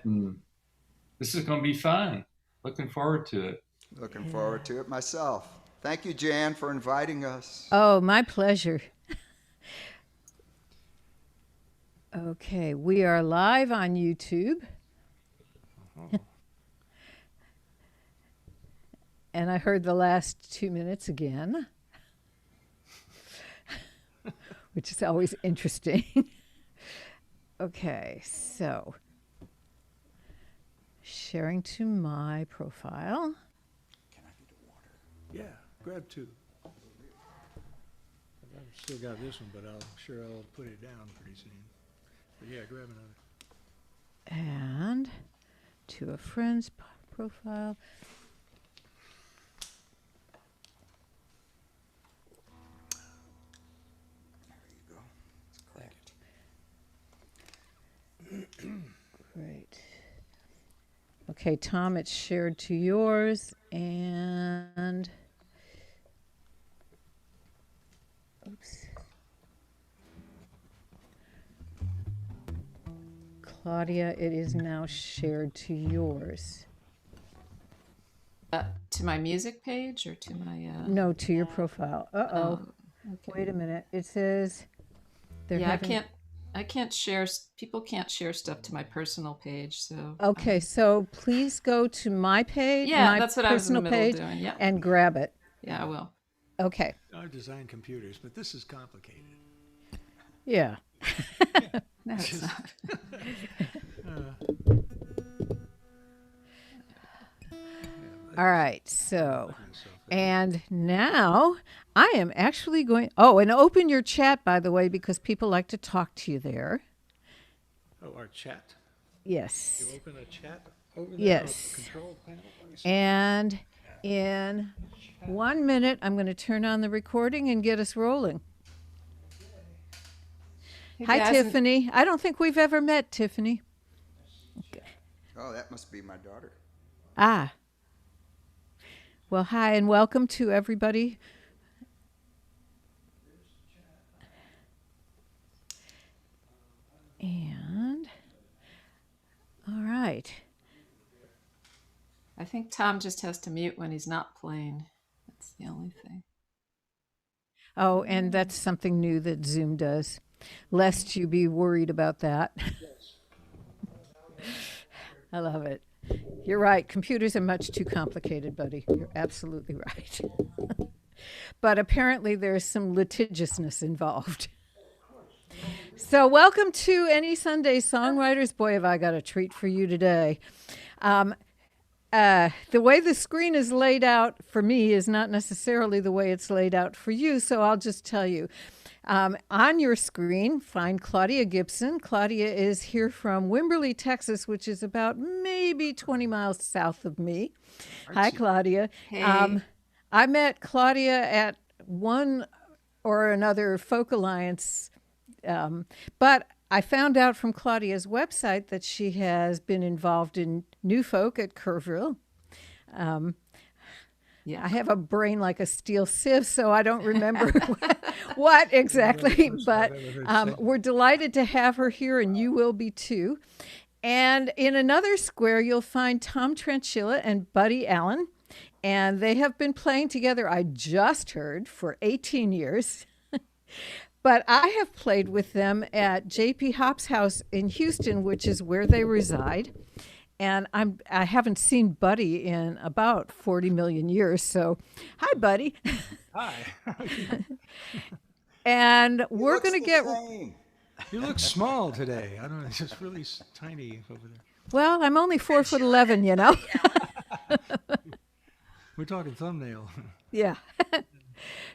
Mm. This is going to be fun. Looking forward to it. Looking forward to it myself. Thank you, Jan, for inviting us. Oh, my pleasure. Okay, we are live on YouTube. And I heard the last 2 minutes again, which is always interesting. Okay, so sharing to my profile. Can I get a water? Yeah, grab two. I've still got this one, but I'm sure I'll put it down pretty soon. But yeah, grab another. And to a friend's profile. There you go. Great. Okay, Tom, it's shared to yours, and oops. Claudia, it is now shared to yours. To my music page or to my No, to your profile. Uh-oh. okay. Wait a minute. It says they're Yeah, having... I can't share, people can't share stuff to my personal page, so Okay, so please go to my page, yeah, my that's what I was in the personal middle page, of doing. Yeah. and grab it. Yeah, I will. Okay. I design computers, but this is complicated. Yeah. No, it's not. All right, so, and now I am actually going, oh, and open your chat, by the way, because people like to talk to you there. Oh, our chat. Yes. You open a chat over there? Yes. Control panel? Let me see. And in 1 minute, I'm going to turn on the recording and get us rolling. Hey, Hi, guys, Tiffany. I don't think we've ever met, Tiffany. Oh, that must be my daughter. Ah. Well, hi, and welcome to everybody. And, all right. I think Tom just has to mute when he's not playing. That's the only thing. Oh, and that's something new that Zoom does, lest you be worried about that. I love it. You're right. Computers are much too complicated, buddy. You're absolutely right. But apparently there's some litigiousness involved. So welcome to Any Sunday Songwriters. Boy, have I got a treat for you today. The way the screen is laid out for me is not necessarily the way it's laid out for you, so I'll just tell you. On your screen, find Claudia Gibson. Claudia is here from Wimberley, Texas, which is about maybe 20 miles south of me. Hi, Claudia. Hey. I met Claudia at one or another Folk Alliance, but I found out from Claudia's website that she has been involved in New Folk at Kerrville. Yeah. I have a brain like a steel sieve, so I don't remember what exactly, but we're delighted to have her here, and you will be too. And in another square, you'll find Tom Tranchilla and Buddy Allen, and they have been playing together, I just heard, for 18 years. But I have played with them at J.P. Hop's house in Houston, which is where they reside. And I haven't seen Buddy in about 40 million years. So, hi, Buddy. Hi. And we're going to get... Same. You look small today. I don't know. It's just really tiny over there. Well, I'm only 4'11", you know? We're talking thumbnail. Yeah.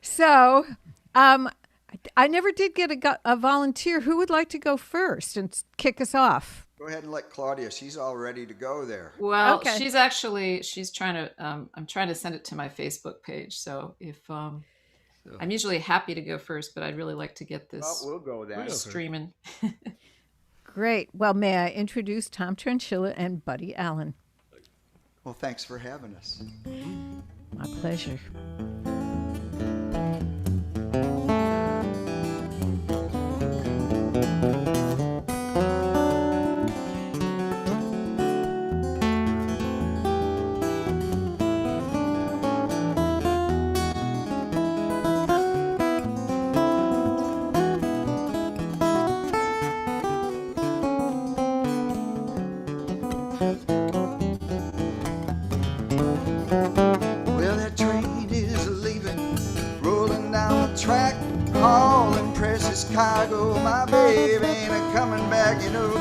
So, I never did get a volunteer. Who would like to go first and kick us off? Go ahead and let Claudia. She's all ready to go there. Well, Okay. she's trying to, I'm trying to send it to my Facebook page. So if, I'm usually happy to go first, but I'd really like to get this Well, we'll go then. streaming. Great. Well, may I introduce Tom Tranchilla and Buddy Allen? Well, thanks for having us. My pleasure. Well, that train is leaving, rolling down the track, hauling precious cargo. My baby ain't a coming back, you know.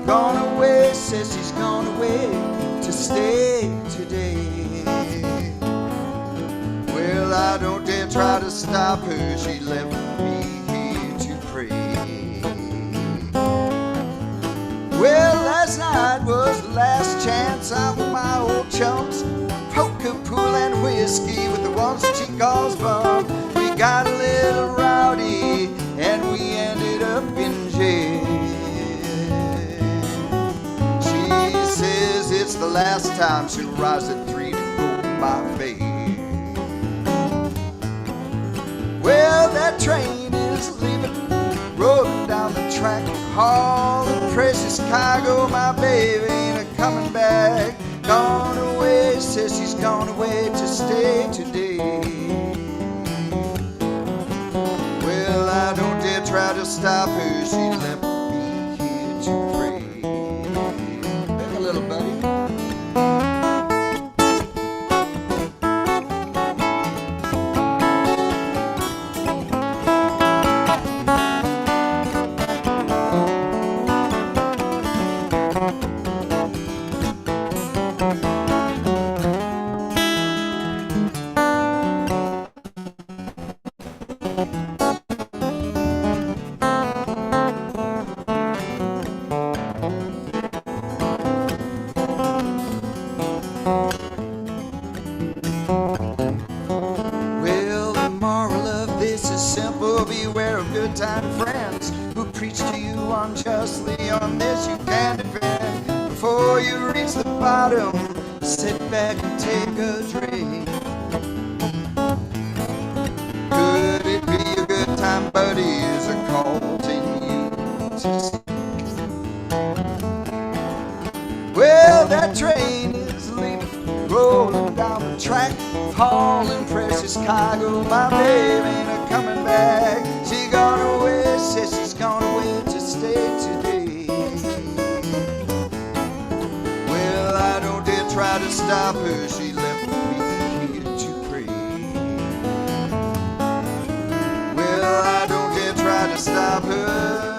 Gone away, says she's gone away to stay today. Well, I don't dare try to stop her, she left me here to pray. Well, last night was the last chance out with my old chums. Poker, pool, and whiskey with the ones that she calls bum. We got a little rowdy and we ended up in jail. She says it's the last time she'll rise at 3 to go my bail. Well, that train is leaving, rolling down the track, hauling precious cargo. My baby ain't a coming back. Gone away, says she's gone away to stay today. Well, I don't dare try to stop her, she left me here to pray. Back a little, buddy. Well, the moral of this is simple. Beware of good time friends who preach to you unjustly. On this you can defend. Before you reach the bottom, sit back and take a drink. Could it be your good time buddies are calling you to sing? Well, that train is leaving, rolling down the track, hauling precious cargo. My baby ain't a coming back. She gone away, says she's gone away to stay today. Well, I don't dare try to stop her, she left me here to pray. Well, I don't dare try to stop her.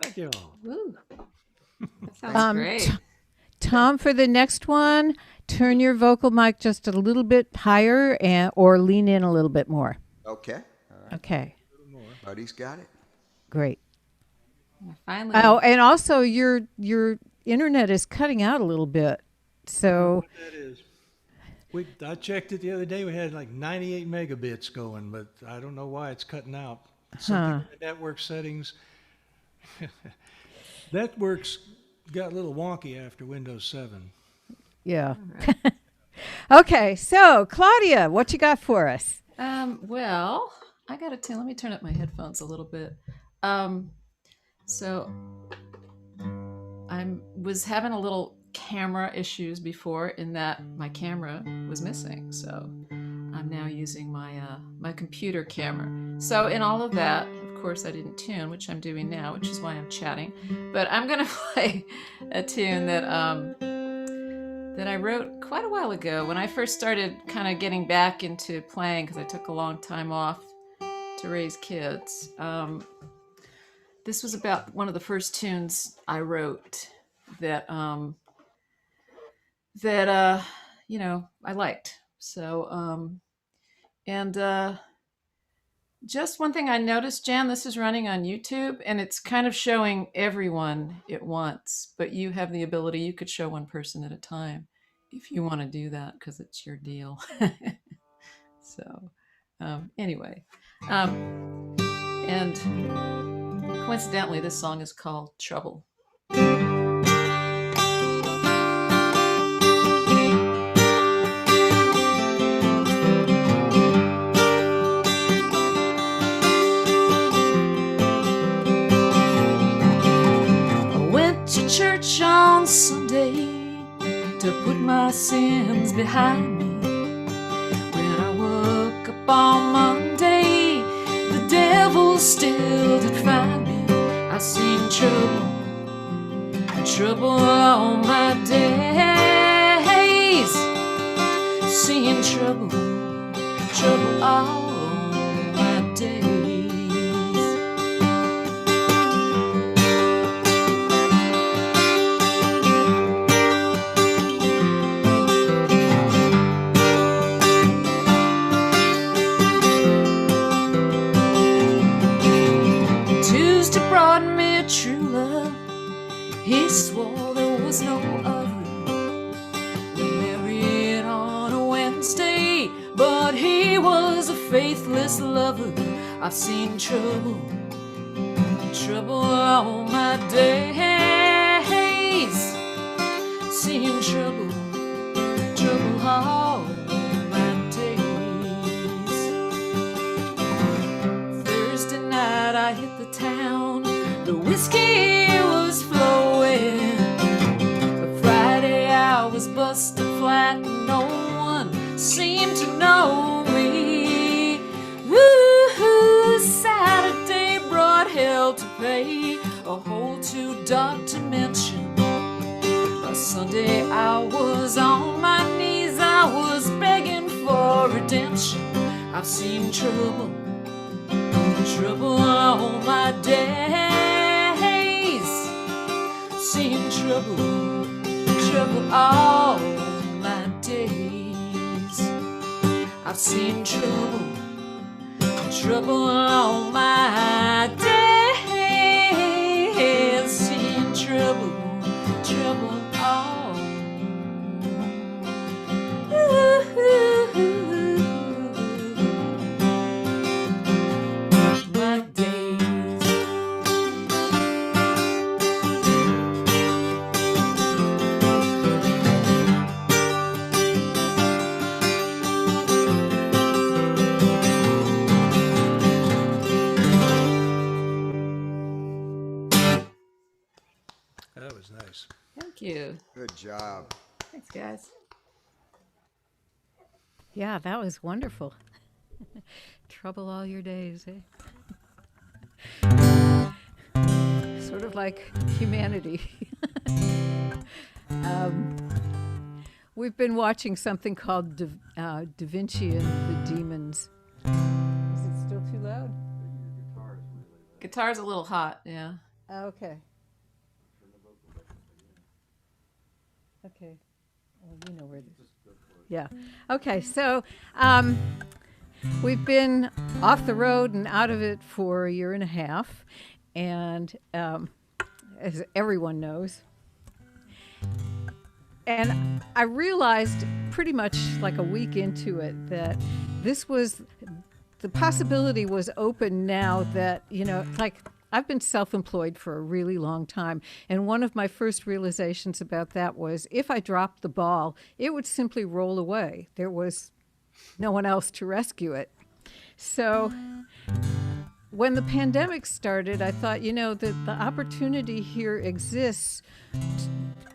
Thank you all. Woo. That sounds great. Tom, for the next one, turn your vocal mic just a little bit higher or lean in a little bit more. Okay. All right. Okay, Buddy's got it. great. Finally. Oh, and also your internet is cutting out a little bit. So, That is. I checked it the other day. We had like 98 megabits going, but I don't know why it's cutting out. Something in the network settings. Networks got a little wonky after Windows 7. yeah. Okay, so Claudia, what you got for us? Well, I got to tell. Let me turn up my headphones a little bit. So I was having a little camera issues before, in that my camera was missing. So I'm now using my computer camera. So in all of that, of course, I didn't tune, which I'm doing now, which is why I'm chatting. But I'm gonna play a tune that that I wrote quite a while ago when I first started kind of getting back into playing, because I took a long time off to raise kids. This was about one of the first tunes I wrote that you know, I liked. So just one thing I noticed, Jan, this is running on YouTube and it's kind of showing everyone at once, but you have the ability, you could show one person at a time if you want to do that, because it's your deal. So anyway, and coincidentally, this song is called Trouble. put my sins behind me. When I woke up on Monday, the devil still did find me. I seen trouble, trouble all my days. Seeing trouble, trouble all my days. Tuesday brought me a true love. He swore there was no other. We married on a Wednesday, but he was a faithless lover. I've seen trouble, trouble all my days. Seen trouble, trouble all my days. Thursday night I hit the town. The whiskey was flowing. Friday I was busted flat. No one seemed to know me. Woo-hoo, Saturday brought hell to pay. A hole too dark to mention. By Sunday I was on my knees. I was begging for redemption. I've seen trouble, trouble all my days. Seen trouble, trouble all my days. I've seen trouble, trouble all my days. Seen trouble, trouble all my days. That was nice. Thank you. Good job. Thanks, guys. Yeah, that was wonderful. Trouble all your days, eh? Sort of like humanity. We've been watching something called Da Vinci and the Demons. Is it still too loud? Guitar's a little hot, yeah. Okay. Okay. Well, you know where this is. Yeah. Okay, so we've been off the road and out of it for a year and a half. And as everyone knows, and I realized pretty much like a week into it that this was, the possibility was open now that, you know, like I've been self-employed for a really long time. And one of my first realizations about that was if I dropped the ball, it would simply roll away. There was no one else to rescue it. So when the pandemic started, I thought, you know, that the opportunity here exists,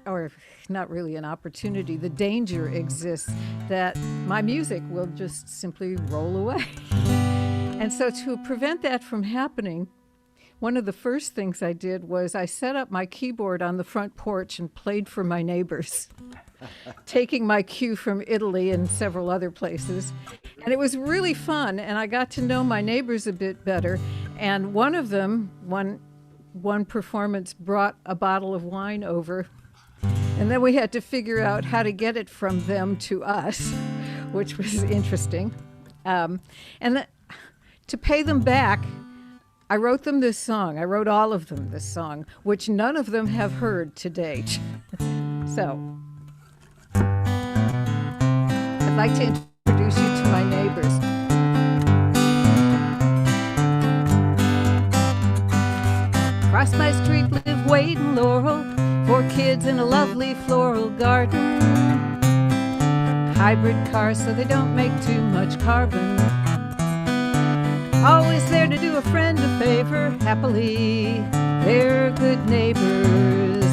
or not really an opportunity, the danger exists that my music will just simply roll away. And so to prevent that from happening, one of the first things I did was I set up my keyboard on the front porch and played for my neighbors, taking my cue from Italy and several other places. And it was really fun, and I got to know my neighbors a bit better. And one of them, one performance, brought a bottle of wine over. And then we had to figure out how to get it from them to us, which was interesting. To pay them back, I wrote them this song. I wrote all of them this song, which none of them have heard to date. So, I'd like to introduce you to my neighbors. Across my street live Wade and Laurel, 4 kids in a lovely floral garden. Hybrid cars so they don't make too much carbon. Always there to do a friend a favor, happily, they're good neighbors.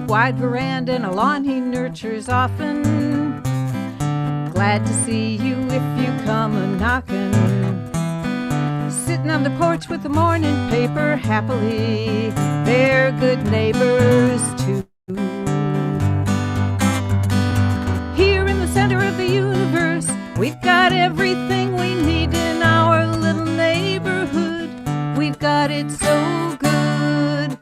wide veranda and a lawn he nurtures often. Glad to see you if you come a-knockin'. Sitting on the porch with the morning paper happily. They're good neighbors too. Here in the center of the universe, we've got everything we need in our little neighborhood. We've got it so good.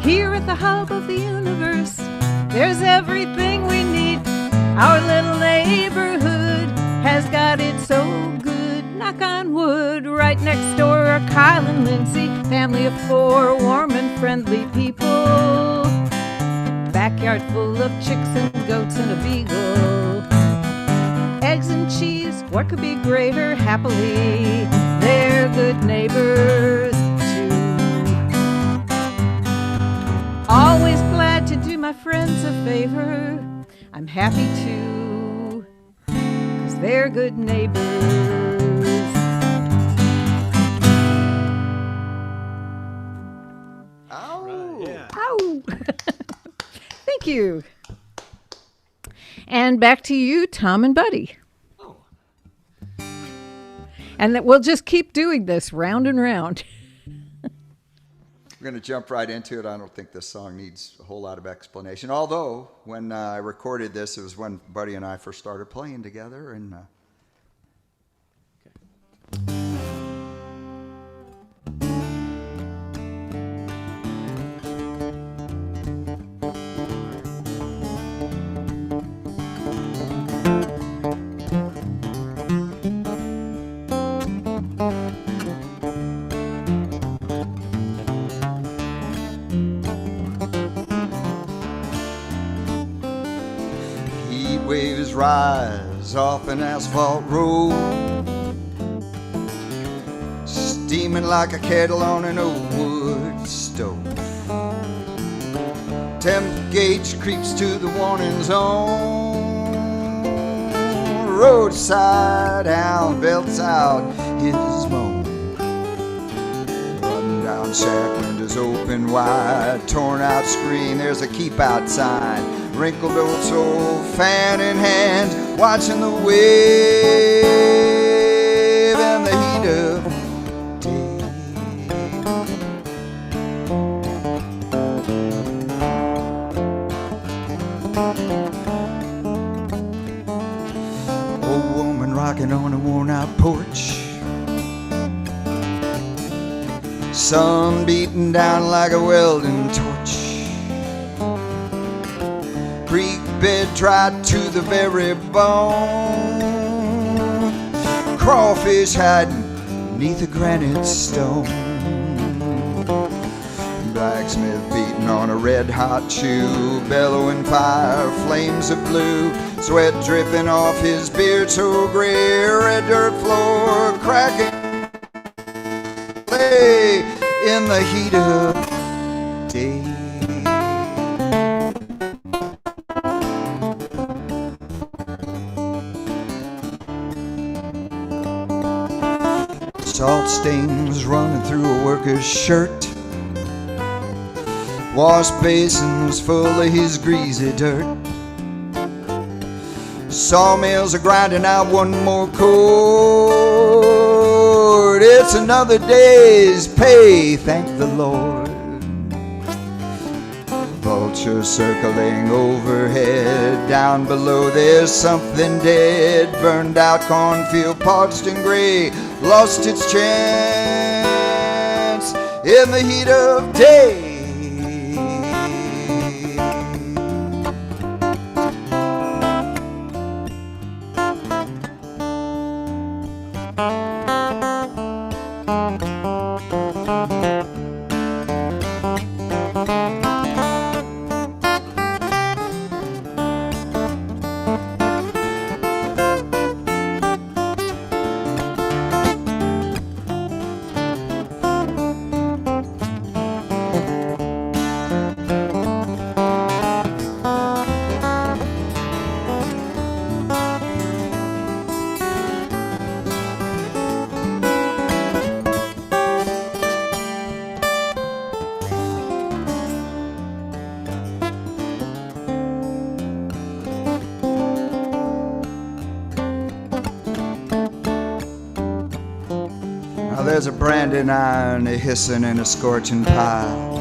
Here at the hub of the universe, there's everything we need. Our little neighborhood has got it so good. Knock on wood. Right next door are Kyle and Lindsay, family of 4, warm and friendly people. Backyard full of chicks and goats and a beagle. Eggs and cheese, what could be greater? Happily, they're good neighbors too. Always glad to do my friends a favor. I'm happy too, 'cause they're good neighbors. Ow! Yeah. Ow! Thank you. And back to you, Tom and Buddy. Oh. And that we'll just keep doing this round and round. We're going to jump right into it. I don't think this song needs a whole lot of explanation. Although, when I recorded this, it was when Buddy and I first started playing together. And heat waves rise off an asphalt road, steaming like a kettle on an old wood stove. Temp gauge creeps to the warning zone. Roadside hound belts out his moan. Button down shack windows open wide, torn out screen, there's a keep out sign. Wrinkled old soul, fan in hand, watching the wave and the heat of day. Old woman rocking on a worn-out porch, sun beating down like a welding torch. Creek bed dried to the very bone, crawfish hiding neath a granite stone. Blacksmith beating on a red-hot shoe, bellowing fire, flames of blue, sweat dripping off his beard so gray, red dirt floor cracking, lay in the heat of day. Salt stains running through a worker's shirt, wash basins full of his greasy dirt. Sawmills are grinding out one more cord. It's another day's pay, thank the Lord. Vultures circling overhead, down below there's something dead. Burned out cornfield, parched and gray, lost its chance in the heat of day. There's a branding iron a hissing in a scorching pile,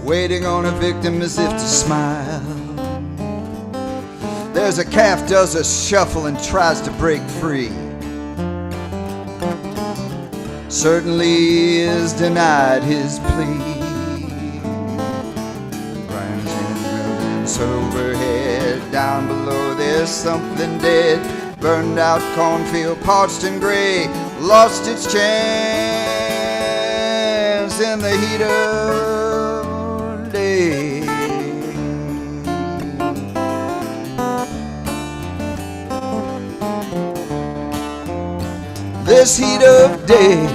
waiting on a victim as if to smile. There's a calf does a shuffle and tries to break free, certainly is denied his plea. Grinds in buildings overhead, down below there's something dead. Burned out cornfield, parched and gray, lost its chance in the heat of day. This heat of day,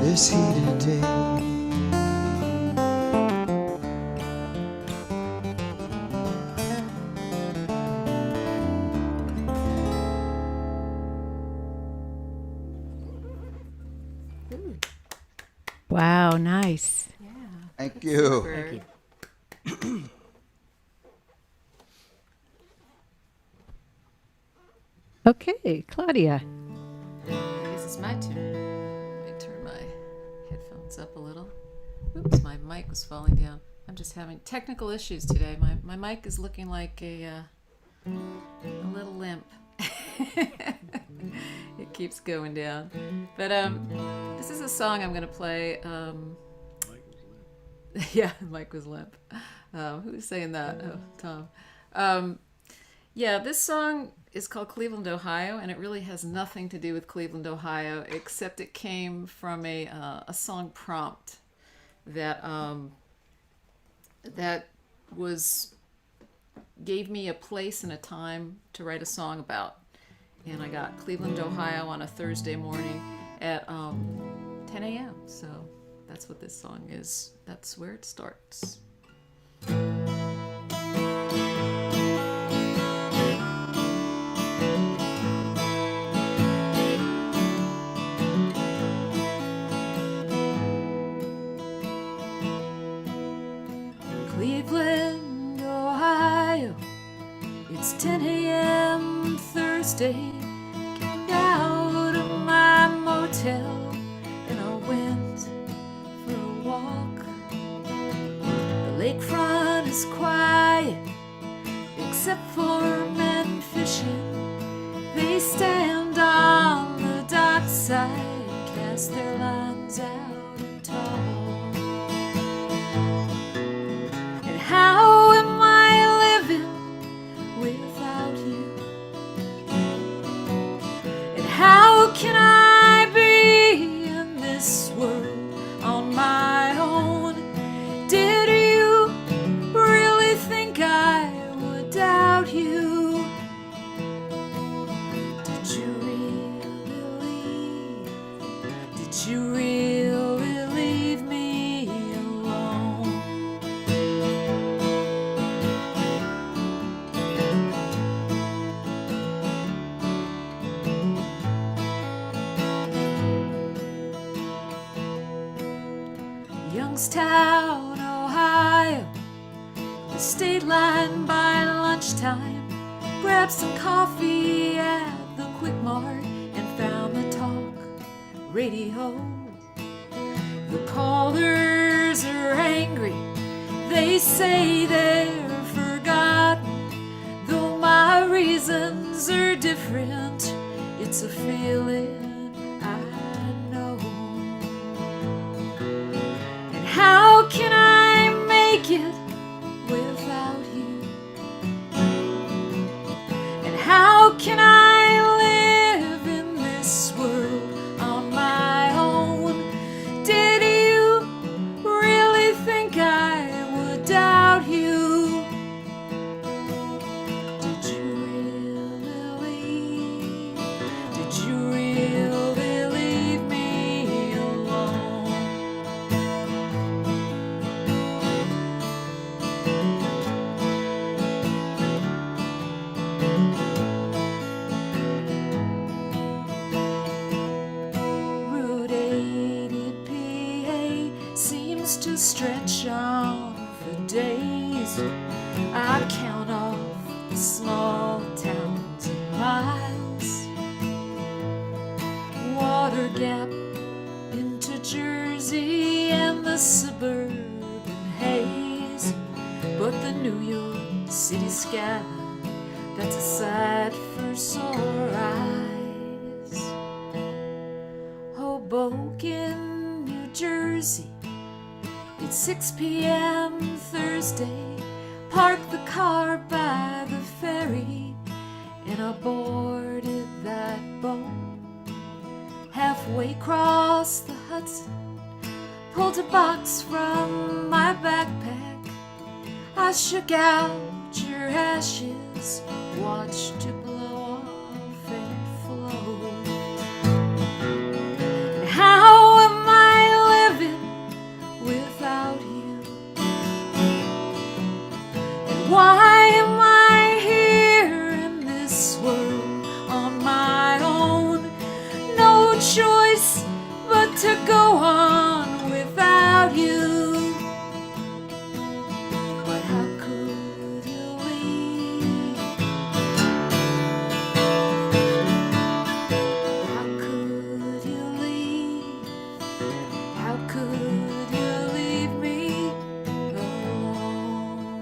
this heat of day. Wow, nice. Yeah. Thank you. Thank you. Okay, Claudia. I guess it's my turn. Let me turn my headphones up a little. Oops, my mic was falling down. I'm just having technical issues today. My mic is looking like a little limp. It keeps going down. But this is a song I'm gonna play. Yeah, Mike was limp. Who's saying that? Oh, Tom. Yeah, this song is called Cleveland, Ohio, and it really has nothing to do with Cleveland, Ohio, except it came from a song prompt that gave me a place and a time to write a song about. And I got Cleveland, Ohio on a Thursday morning at 10 a.m. So that's what this song is. That's where it starts. Cleveland, Ohio, it's 10 a.m. Thursday. Came out of my motel and I went for a walk. The lakefront is quiet except for men fishing. They stand on the dockside, cast their lines out and talk. And how am I living without you? And how can I be in this world on my own? Did you really think I would doubt you? Did you really leave? Did you really leave me alone? Youngstown, Ohio, the state line by lunchtime. Grabbed some coffee at the Quick Mart and found the talk radio. The callers are angry, they say they're forgotten. Though my reasons are different, it's a feeling I know. And how can I make it without you? And how can I live in this world on my own? Did you really think I would doubt you? Did you really leave? Did you really leave me alone? Route 88 PA seems to stretch on for days. I count off the small town Gap into Jersey and the suburban haze, but the New York City sky, that's a sight for sore eyes. Hoboken, New Jersey, it's 6 p.m. Thursday. Park the car by the ferry, and I boarded that boat. Halfway across the Hudson, pulled a box from my backpack. I shook out your ashes, watched it blow off and float. And how am I living without you? And why am I here in this world on my own? No choice but to go on without you. But how could you leave? How could you leave? How could you leave me alone?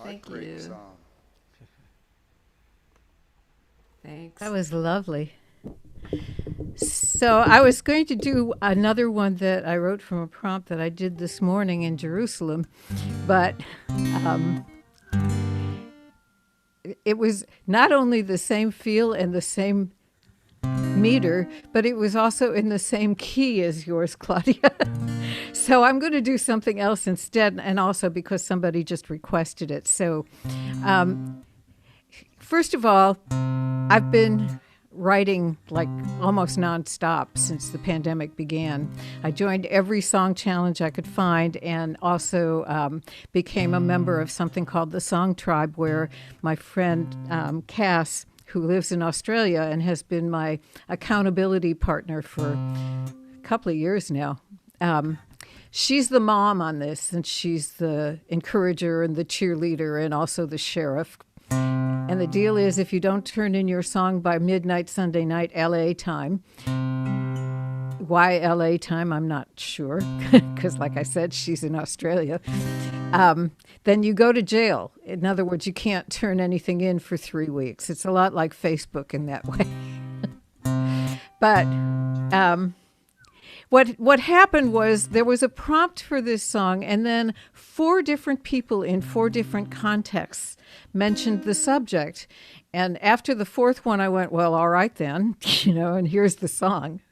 Thank Heartbreak you. song. Thanks. That was lovely. So I was going to do another one that I wrote from a prompt that I did this morning in Jerusalem, but it was not only the same feel and the same meter, but it was also in the same key as yours, Claudia. So I'm going to do something else instead, and also because somebody just requested it. So first of all, I've been writing like almost nonstop since the pandemic began. I joined every song challenge I could find, and also became a member of something called the Song Tribe, where my friend Cass, who lives in Australia and has been my accountability partner for a couple of years now. She's the mom on this, and she's the encourager and the cheerleader and also the sheriff. And the deal is, if you don't turn in your song by midnight Sunday night LA time, why LA time, I'm not sure, because like I said, she's in Australia, then you go to jail. In other words, you can't turn anything in for 3 weeks. It's a lot like Facebook in that way. But what happened was there was a prompt for this song, and then 4 different people in 4 different contexts mentioned the subject. And after the 4th one, I went, well, all right then, and here's the song.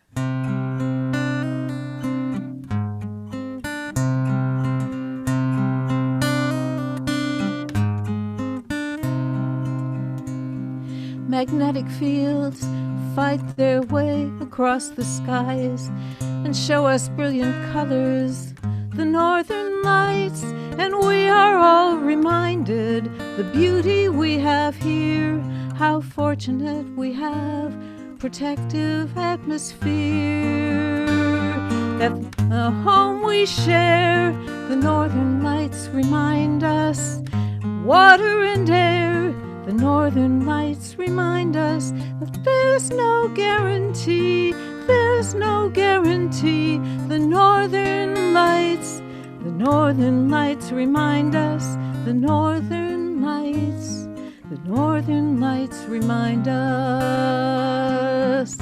Magnetic fields fight their way across the skies and show us brilliant colors, the northern lights, and we are all reminded the beauty we have here, how fortunate we have protective atmosphere, that the home we share, the northern lights remind us, water and air, the northern lights remind us that there's no guarantee, there's no guarantee. The northern lights remind us, the northern lights remind us.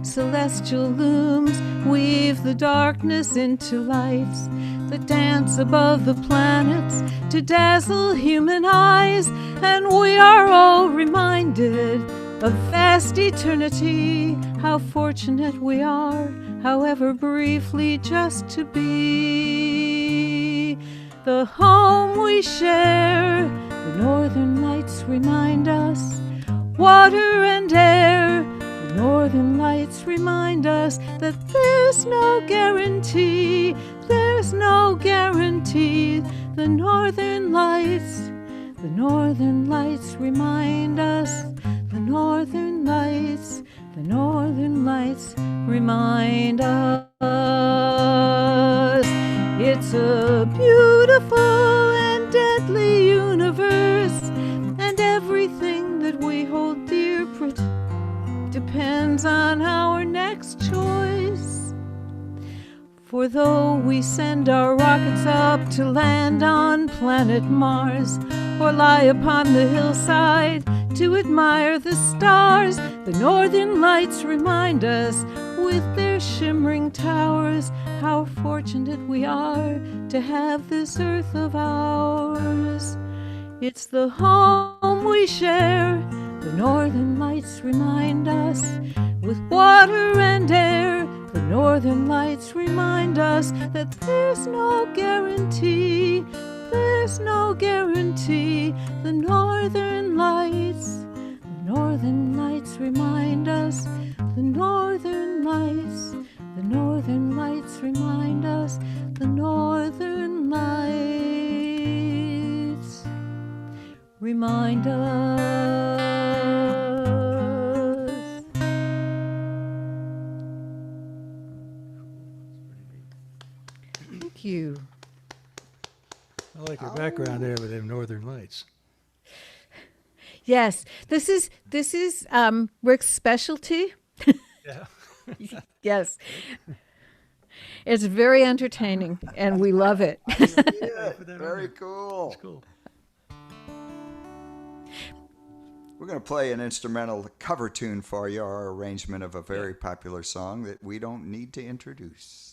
Celestial looms weave the darkness into lights that dance above the planets to dazzle human eyes, and we are all reminded of vast eternity, how fortunate we are, however briefly, just to be the home we share. The northern lights remind us, water and air, the northern lights remind us that there's no guarantee, there's there's no guarantee. The northern lights, the northern lights remind us. The northern lights, the northern lights remind us. It's a beautiful and deadly universe, and everything that we hold dear depends on our next choice. For though we send our rockets up to land on planet Mars, or lie upon the hillside to admire the stars, the northern lights remind us with their shimmering towers how fortunate we are to have this earth of ours. It's the home we share, the northern lights remind us, with water and air. The northern lights remind us that there's no guarantee, there's no guarantee. The northern lights remind us, the northern lights remind us, the northern lights remind us. Thank you. I like your background there with them northern lights. Yes, this is Rick's specialty. Yeah. Yes. It's very entertaining, and we love it. Yeah, very cool. That's cool. We're going to play an instrumental cover tune for you, our arrangement of a very popular song that we don't need to introduce.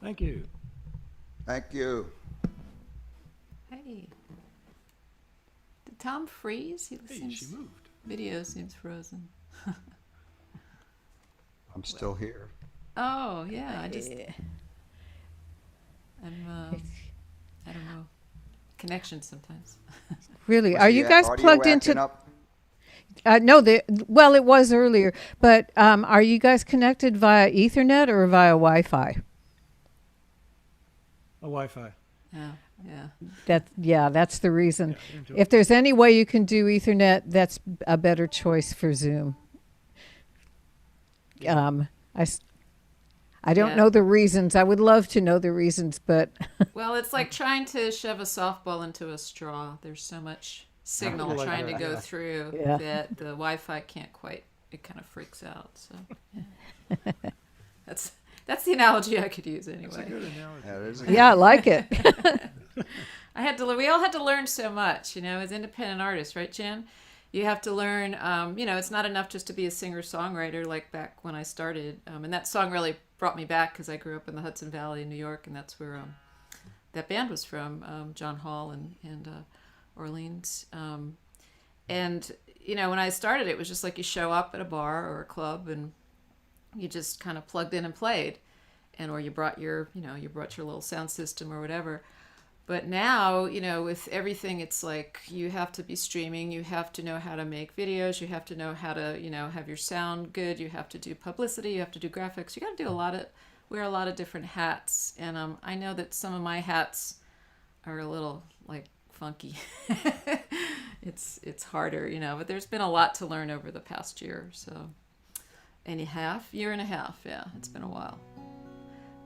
Thank you. Thank you. Hey. Did Tom freeze? He Hey, seems, she moved. video seems frozen. I'm still here. Oh, yeah. I don't know. Connection sometimes. Really, Was are the you guys audio plugged acting into? up? No, well, it was earlier, but are you guys connected via Ethernet or via Wi-Fi? A Wi-Fi. Yeah. That's the reason. Yeah, into If there's any way you can do Ethernet, that's a better choice for Zoom. I don't Yeah. know the reasons. I would love to know the reasons, but Well, it's like trying to shove a softball into a straw. There's so much signal Like trying to that, go yeah. through Yeah. that the Wi-Fi can't quite. It kind of freaks out. So yeah. that's the analogy I could use anyway. That's a good analogy. Yeah, there's a- yeah, I like it. We all had to learn so much, as independent artists, right, Jan? You have to learn, it's not enough just to be a singer-songwriter like back when I started. And that song really brought me back because I grew up in the Hudson Valley in New York, and that's where that band was from, John Hall and Orleans. And, when I started, it was just like you show up at a bar or a club and you just kind of plugged in and played. Or you brought your little sound system or whatever. But now, with everything, it's like you have to be streaming. You have to know how to make videos. You have to know how to, have your sound good. You have to do publicity. You have to do graphics. You got to do wear a lot of different hats. And I know that some of my hats are a little like funky. It's harder, but there's been a lot to learn over the past year. So, year and a half. Yeah, it's been a while.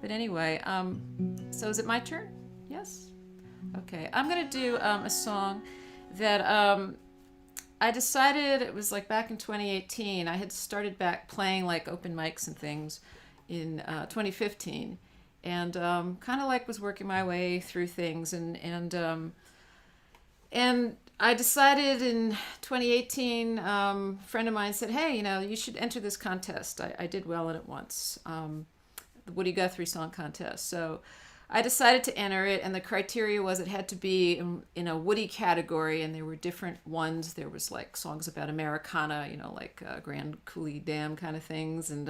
But anyway, so is it my turn? Yes. Okay, I'm going to do a song that I decided, it was like back in 2018. I had started back playing like open mics and things in 2015, and kind of like was working my way through things, and I decided in 2018, a friend of mine said, hey, you should enter this contest. I did well in it once, the Woody Guthrie Song Contest. So I decided to enter it, and the criteria was it had to be in a Woody category, and there were different ones. There was like songs about Americana, like Grand Coulee Dam kind of things, and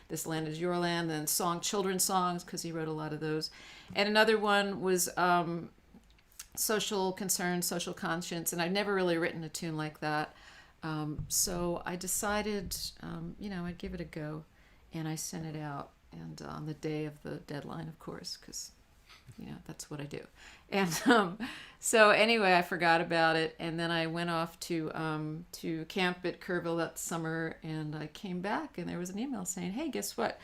This Land Is Your Land, then children's songs, because he wrote a lot of those. And another one was social concern, social conscience, and I'd never really written a tune like that. So I decided, I'd give it a go, and I sent it out, and on the day of the deadline, of course, because that's what I do. And so anyway, I forgot about it, and then I went off to camp at Kerrville that summer, and I came back, and there was an email saying, hey, guess what?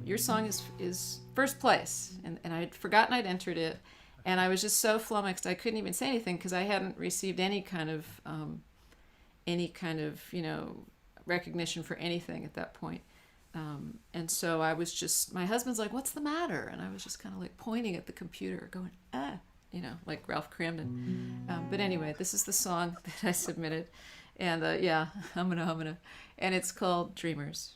Your song is first place, and I had forgotten I'd entered it, and I was just so flummoxed I couldn't even say anything because I hadn't received any kind of recognition for anything at that point. And so I was just, my husband's like, what's the matter? And I was just kind of like pointing at the computer going, like Ralph Cramden. But anyway, this is the song that I submitted. And humana. And it's called Dreamers.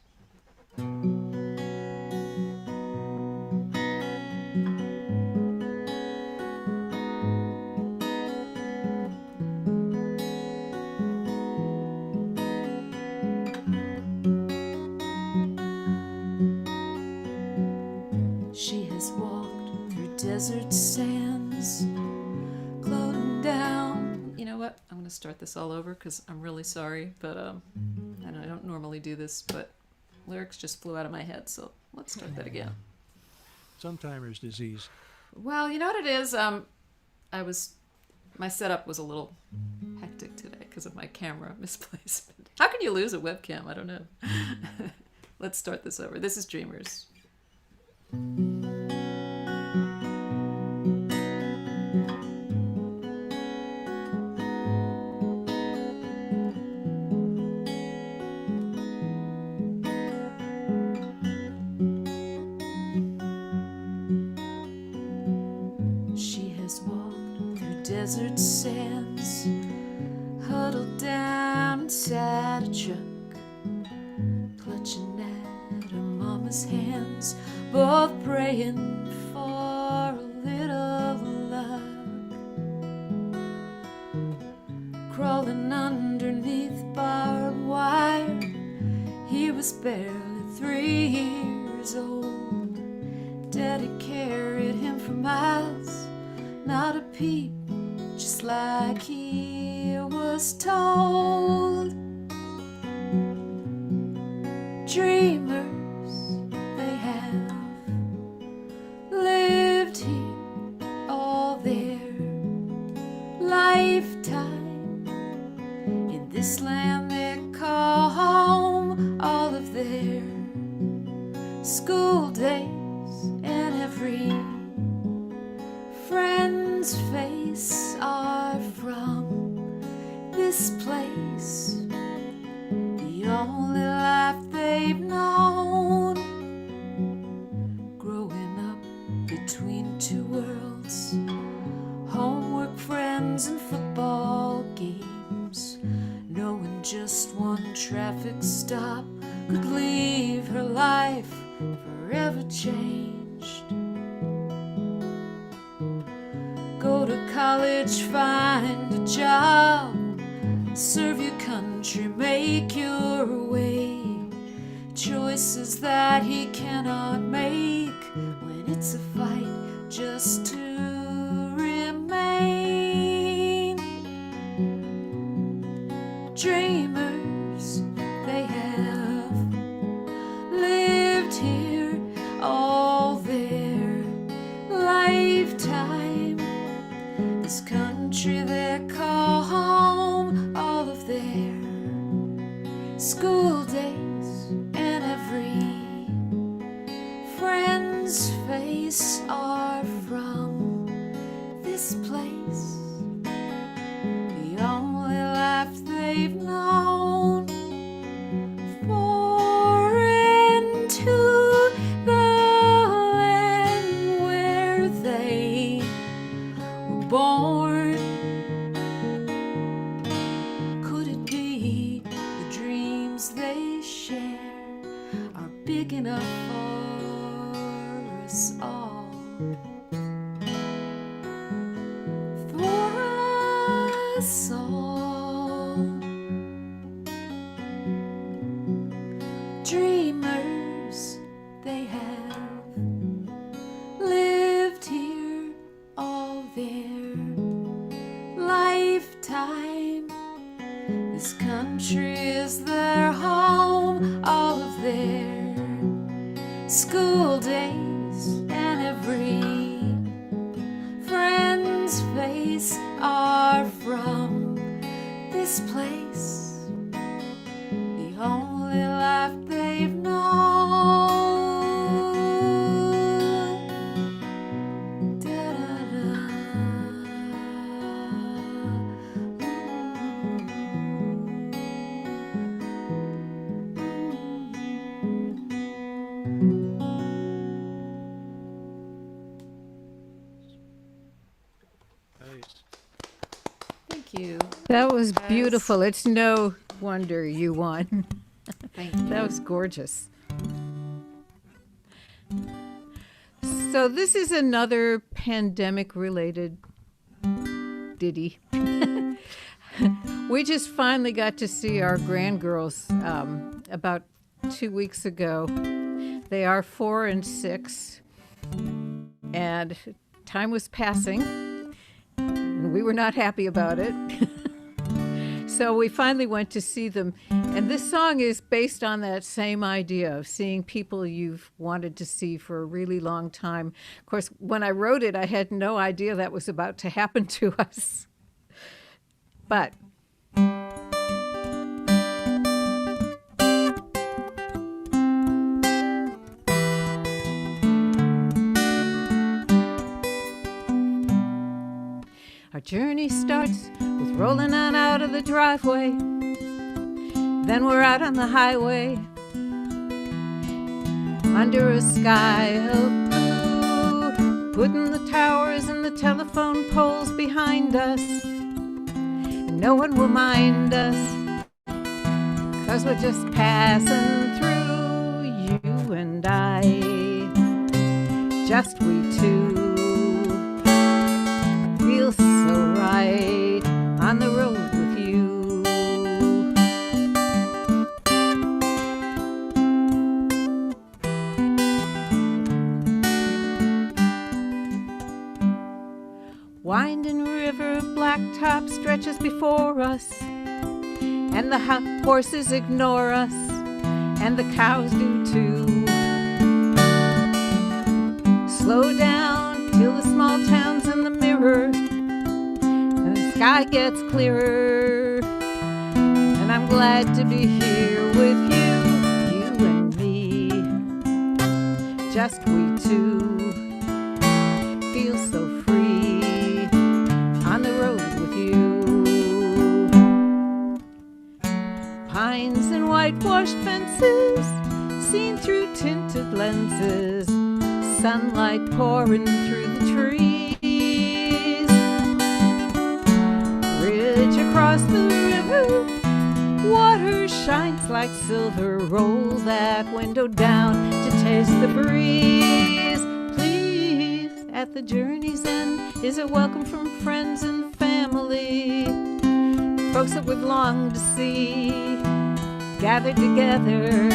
She has walked through desert sands, floating down. You know what? I'm going to start this all over because I'm really sorry, but and I don't normally do this, but lyrics just flew out of my head, so let's start that again. Sometimer's disease. Well, you know what it is? My setup was a little hectic today because of my camera misplacement. How can you lose a webcam? I don't know. Let's start this over. This is Dreamers. She has walked through desert sands, huddled down inside a truck, clutching at her mama's hands, both praying crawling underneath barbed wire. He was barely 3 years old. Daddy carried him for miles, not a peep, just like he was told. Dreamers, they have lived here all their lifetime, in this land they call home. All of their school days and every friend's face are from this place. The only life they've known, growing up between two worlds, homework, friends, and football games, knowing just one traffic stop could leave her life forever changed. Go to college, find a job, serve your country, make your way. Choices that he cannot make when it's a fight just to remain. Dreamers, they have lived here all their lifetime. This country they call home, all of their school days and every friend's face are from this place. The only life they've known, foreign to the land where they were born. Could it be the dreams they share are big enough for us all? For us all. Dreamers, they have lived here all their lifetime. This country is their home, all of their school days and every friend's face are from this place. The only life they've known. Thank you. That was beautiful. It's no wonder you won. Thank you. That was gorgeous. So this is another pandemic-related ditty. We just finally got to see our grandgirls about 2 weeks ago. They are 4 and 6, and time was passing, and we were not happy about it. So we finally went to see them. And this song is based on that same idea of seeing people you've wanted to see for a really long time. Of course, when I wrote it, I had no idea that was about to happen to us. But our journey starts with rolling on out of the driveway. Then we're out on the highway under a sky of blue, putting the towers and the telephone poles behind us. And no one will mind us, 'cause we're just passing through, you and I, just we two. Feels so right on the road with you. winding river of blacktop stretches before us, and the horses ignore us, and the cows do too. Slow down till the small town's in the mirror, and the sky gets clearer, and I'm glad to be here with you, you and me, just we two. Feel so free on the road with you. Pines and whitewashed fences, seen through tinted lenses, sunlight pouring through the trees. Bridge across the river, water shines like silver. Roll that window down to taste the breeze. Please, at the journey's end, is a welcome from friends and family, folks that we've longed to see gathered together.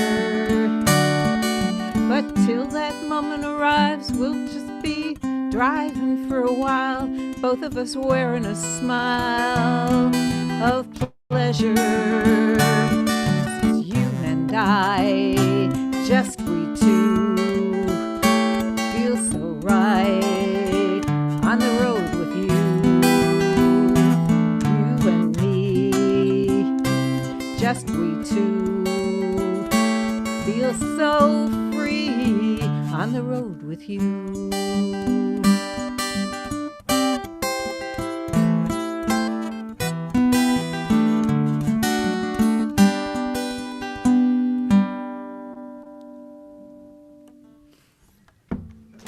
But till that moment arrives, we'll just be driving for a while, both of us wearing a smile of pleasure. It's you and I, just we two, feel so right on the road with you, you and me, just we two, feel so free on the road with you.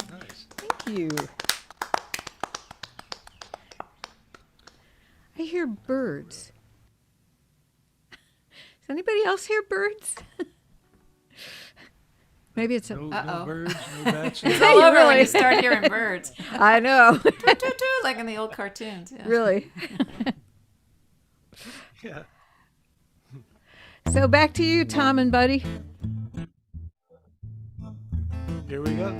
Nice. Thank you. I hear birds. Does anybody else hear birds? Maybe it's a... No, Uh-oh. no birds, no bats. It's no- all over when Really? you start hearing birds. I know. Toot, toot, toot, like in the old cartoons. Yeah. Really. Yeah. So back to you, Tom and Buddy. Here we go.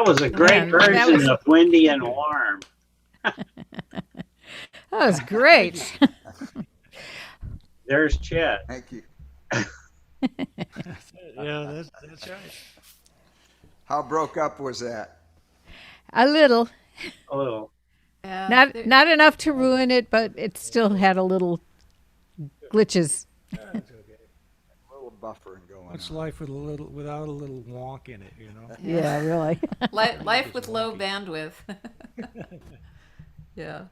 That was a great Man, that version was- of Windy and Warm. That was great. There's Chet. Thank you. Yeah, that's right. How broke up was that? A little. A little. Yeah, Not enough to ruin it, but it still had a little glitches. A little buffering going What's on. life without a little wonk in it, you know? Yeah, really. life with low bandwidth. Yeah.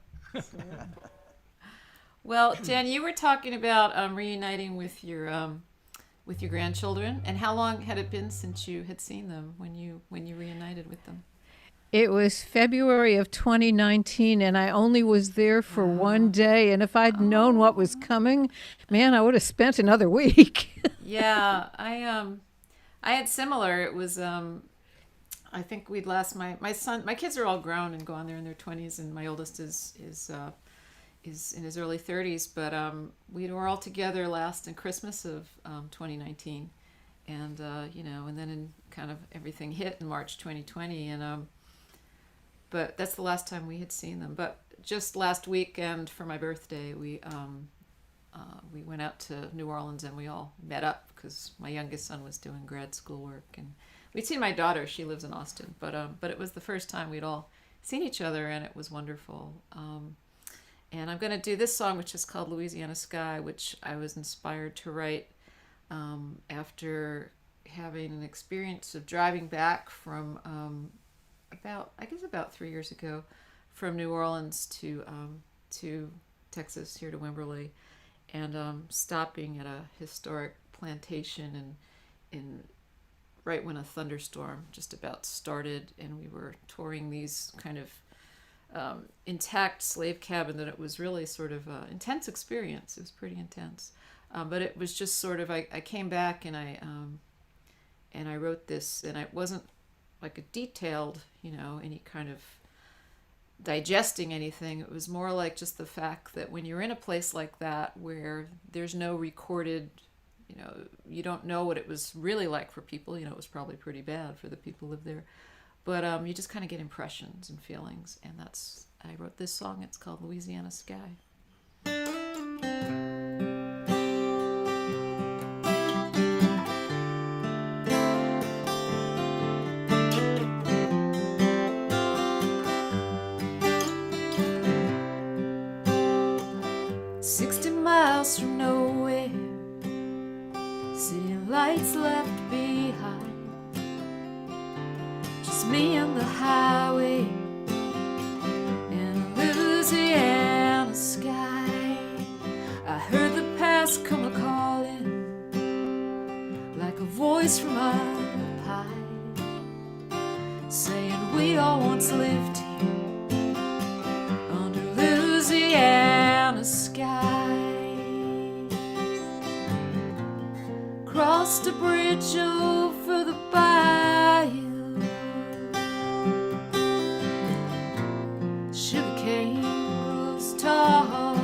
Well, Dan, you were talking about reuniting with your grandchildren, and how long had it been since you had seen them when you reunited with them? It was February of 2019, and I only was there for one day. And if I'd known what was coming, man, I would have spent another week. Yeah, I had similar. It was I think we'd last my son. My kids are all grown and gone. They're in their 20s, and my oldest is in his early 30s. But we were all together last in Christmas of 2019, and and then in kind of everything hit in March 2020, and but that's the last time we had seen them. But just last weekend for my birthday, we went out to New Orleans and we all met up because my youngest son was doing grad school work, and we'd seen my daughter. She lives in Austin, but it was the first time we'd all seen each other, and it was wonderful. And I'm going to do this song, which is called Louisiana Sky, which I was inspired to write after having an experience of driving back from about 3 years ago from New Orleans to Texas, here to Wimberley, and stopping at a historic plantation in right when a thunderstorm just about started, and we were touring these kind of intact slave cabin. That it was really sort of an intense experience. It was pretty intense, but it was just sort of I came back and I wrote this, and it wasn't like a detailed, any kind of digesting anything. It was more like just the fact that when you're in a place like that where there's no recorded, you don't know what it was really like for people. It was probably pretty bad for the people who live there, but you just kind of get impressions and feelings, and I wrote this song. It's called Louisiana Sky. 60 miles from nowhere, city lights left behind, just me and the highway in a Louisiana sky. I heard the past come a-calling like a voice from up high, saying we all once lived here under Louisiana sky. Crossed a bridge over the bayou, sugarcane grows tall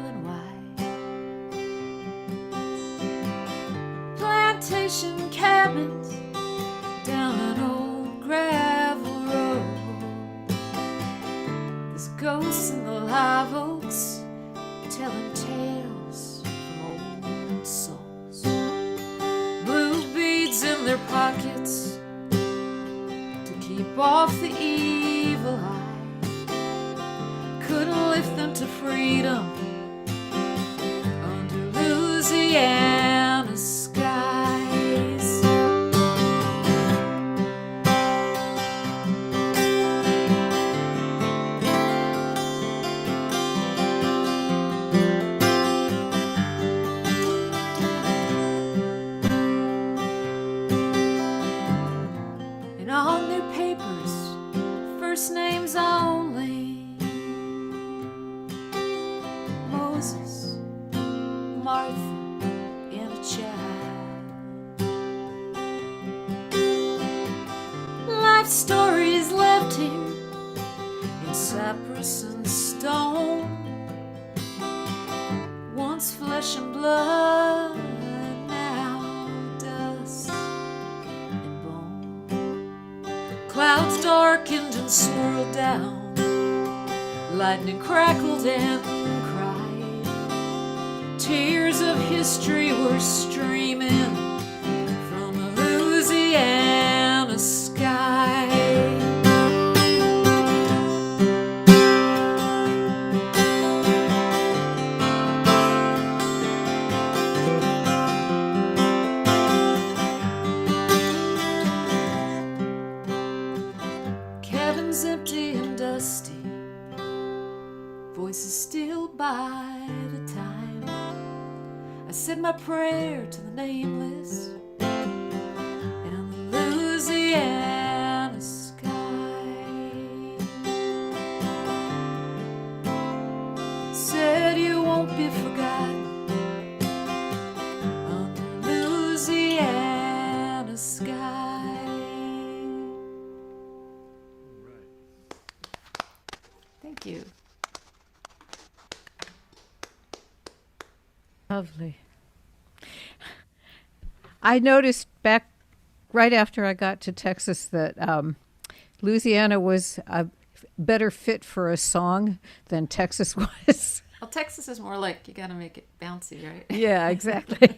and wide, plantation cabins down an old gravel road. There's ghosts in the live oaks telling tales from old souls, blue beads in their pockets to keep off the evil eye. Couldn't lift them to freedom under Louisiana skies. And on their papers, first names only: Moses, Martha, and a child. Life stories left here in cypress and stone, once flesh and blood, now dust and bone. Clouds darkened and swirled down, lightning crackled and cried. Tears of history were streaming from a Louisiana sky. Cabins empty and dusty, voices still by the time. I said my prayer to the nameless and the Louisiana sky. Said you won't be forgotten under Louisiana sky. Thank you. Lovely. I noticed back right after I got to Texas that Louisiana was a better fit for a song than Texas was. Well, Texas is more like you got to make it bouncy, right? Yeah, exactly.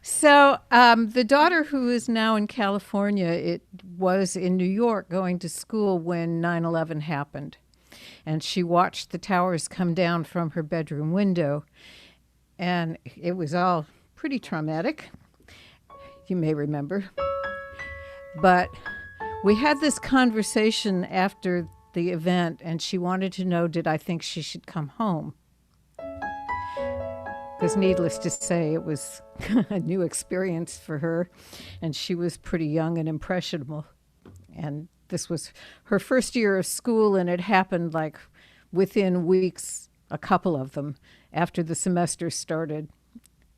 So the daughter who is now in California, it was in New York going to school when 9/11 happened. And she watched the towers come down from her bedroom window. And it was all pretty traumatic, you may remember. But we had this conversation after the event, and she wanted to know, did I think she should come home? Because needless to say, it was a new experience for her, and she was pretty young and impressionable. And this was her first year of school, and it happened like within weeks, a couple of them, after the semester started.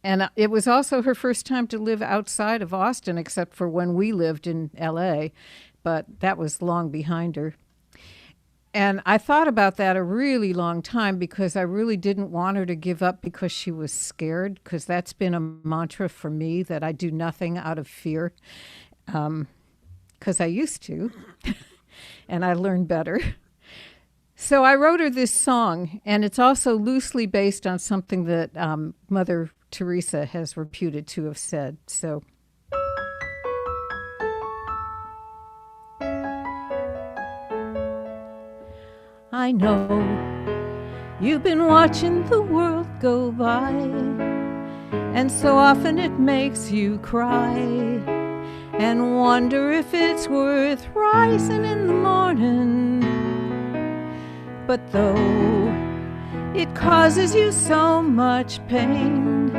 And it was also her first time to live outside of Austin, except for when we lived in L.A., but that was long behind her. And I thought about that a really long time because I really didn't want her to give up because she was scared, because that's been a mantra for me, that I do nothing out of fear, because I used to, and I learned better. So I wrote her this song, and it's also loosely based on something that Mother Teresa has reputed to have said. So. I know you've been watching the world go by, and so often it makes you cry and wonder if it's worth rising in the morning. But though it causes you so much pain,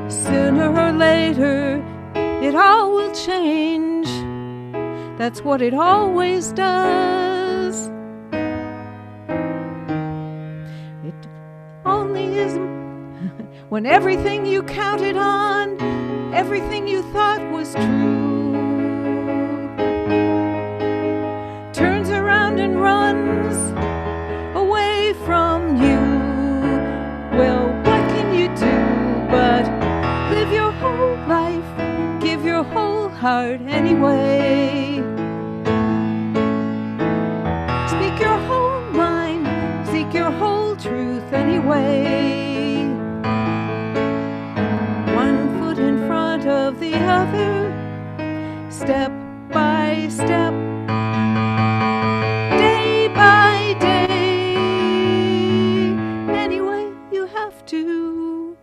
sooner or later it all will change. That's what it always does. Only is when everything you counted on, everything you thought was true, turns around and runs away from you. Well, what can you do but live your whole life, give your whole heart anyway? Speak your whole mind, seek your whole truth anyway. One foot in front of the other, step by step, day by day, any way you have to.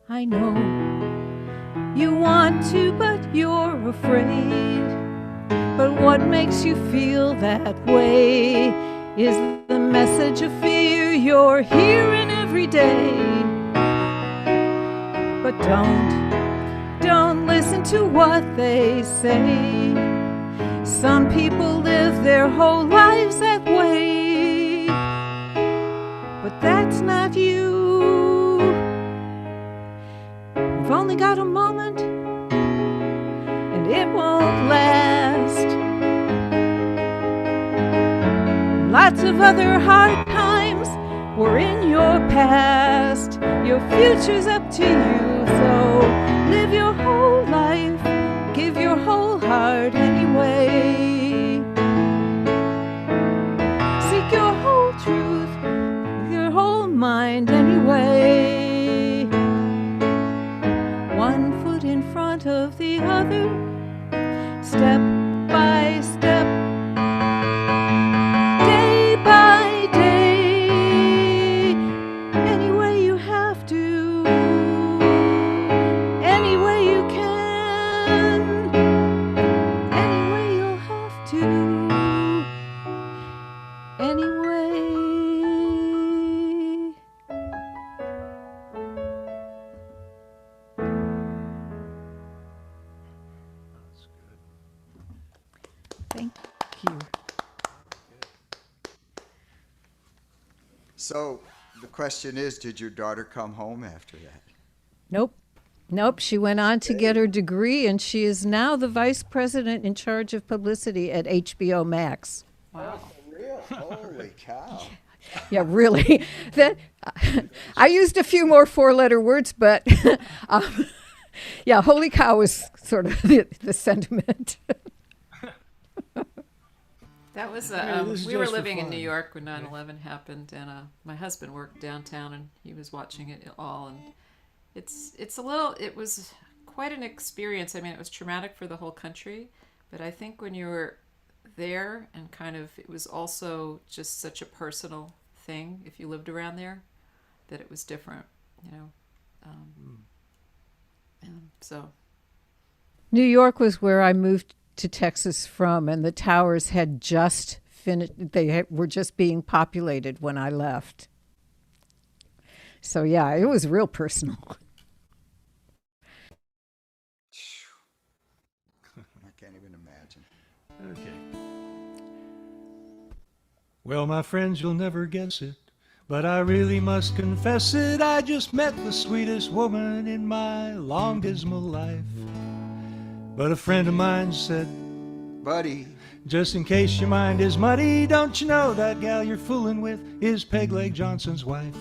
I know you want to, but you're afraid. But what makes you feel that way is the message of fear you're hearing every day. But don't listen to what they say. Some people live their whole lives that way, but that's not you. You've only got a moment, and it won't last. Lots of other hard times were in your past. Your future's up to you, so live your whole life, give your whole heart anyway. Seek your whole truth, your whole mind anyway. One foot in front of the other, step by step, day by day, any way you have to, any way you can, any way you'll have to, anyway. Thank you. So the question is, did your daughter come home after that? Nope. Nope. She went on to get her degree, and she is now the vice president in charge of publicity at HBO Max. Oh, for real? Holy cow. Yeah, really. That I used a few more four-letter words, but yeah, holy cow is sort of the sentiment. That was, Yeah, this is we were just for living in fun. New York when 9/11 happened, and my husband worked downtown, and he was watching it all, and it was quite an experience. I mean, it was traumatic for the whole country, but I think when you were there and kind of, it was also just such a personal thing if you lived around there, that it was different, you know. So New York was where I moved to Texas from, and the towers had just finished. Were just being populated when I left. So yeah, it was real personal. I can't even imagine. Okay. Well, my friends, you'll never guess it, but I really must confess it. I just met the sweetest woman in my long dismal life. But a friend of mine said, Buddy, just in case your mind is muddy, don't you know that gal you're fooling with is Peg Leg Johnson's wife?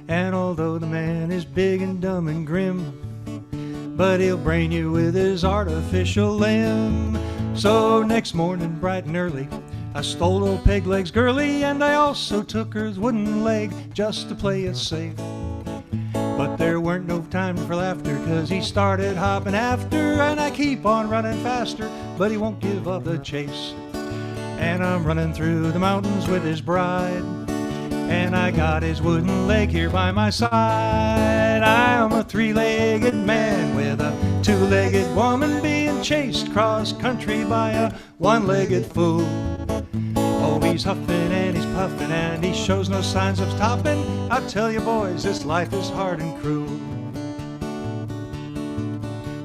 And although the man is big and dumb and grim, but he'll brain you with his artificial limb. So next morning, bright and early, I stole old Peg Leg's girlie, and I also took her wooden leg just to play it safe. But there weren't no time for laughter, 'cause he started hopping after, and I keep on running faster, but he won't give up the chase. And I'm running through the mountains with his bride, and I got his wooden leg here by my side. I'm a three-legged man with a two-legged woman being chased cross country by a one-legged fool. Oh, he's huffing and he's puffing and he shows no signs of stopping. I tell you boys, this life is hard and cruel.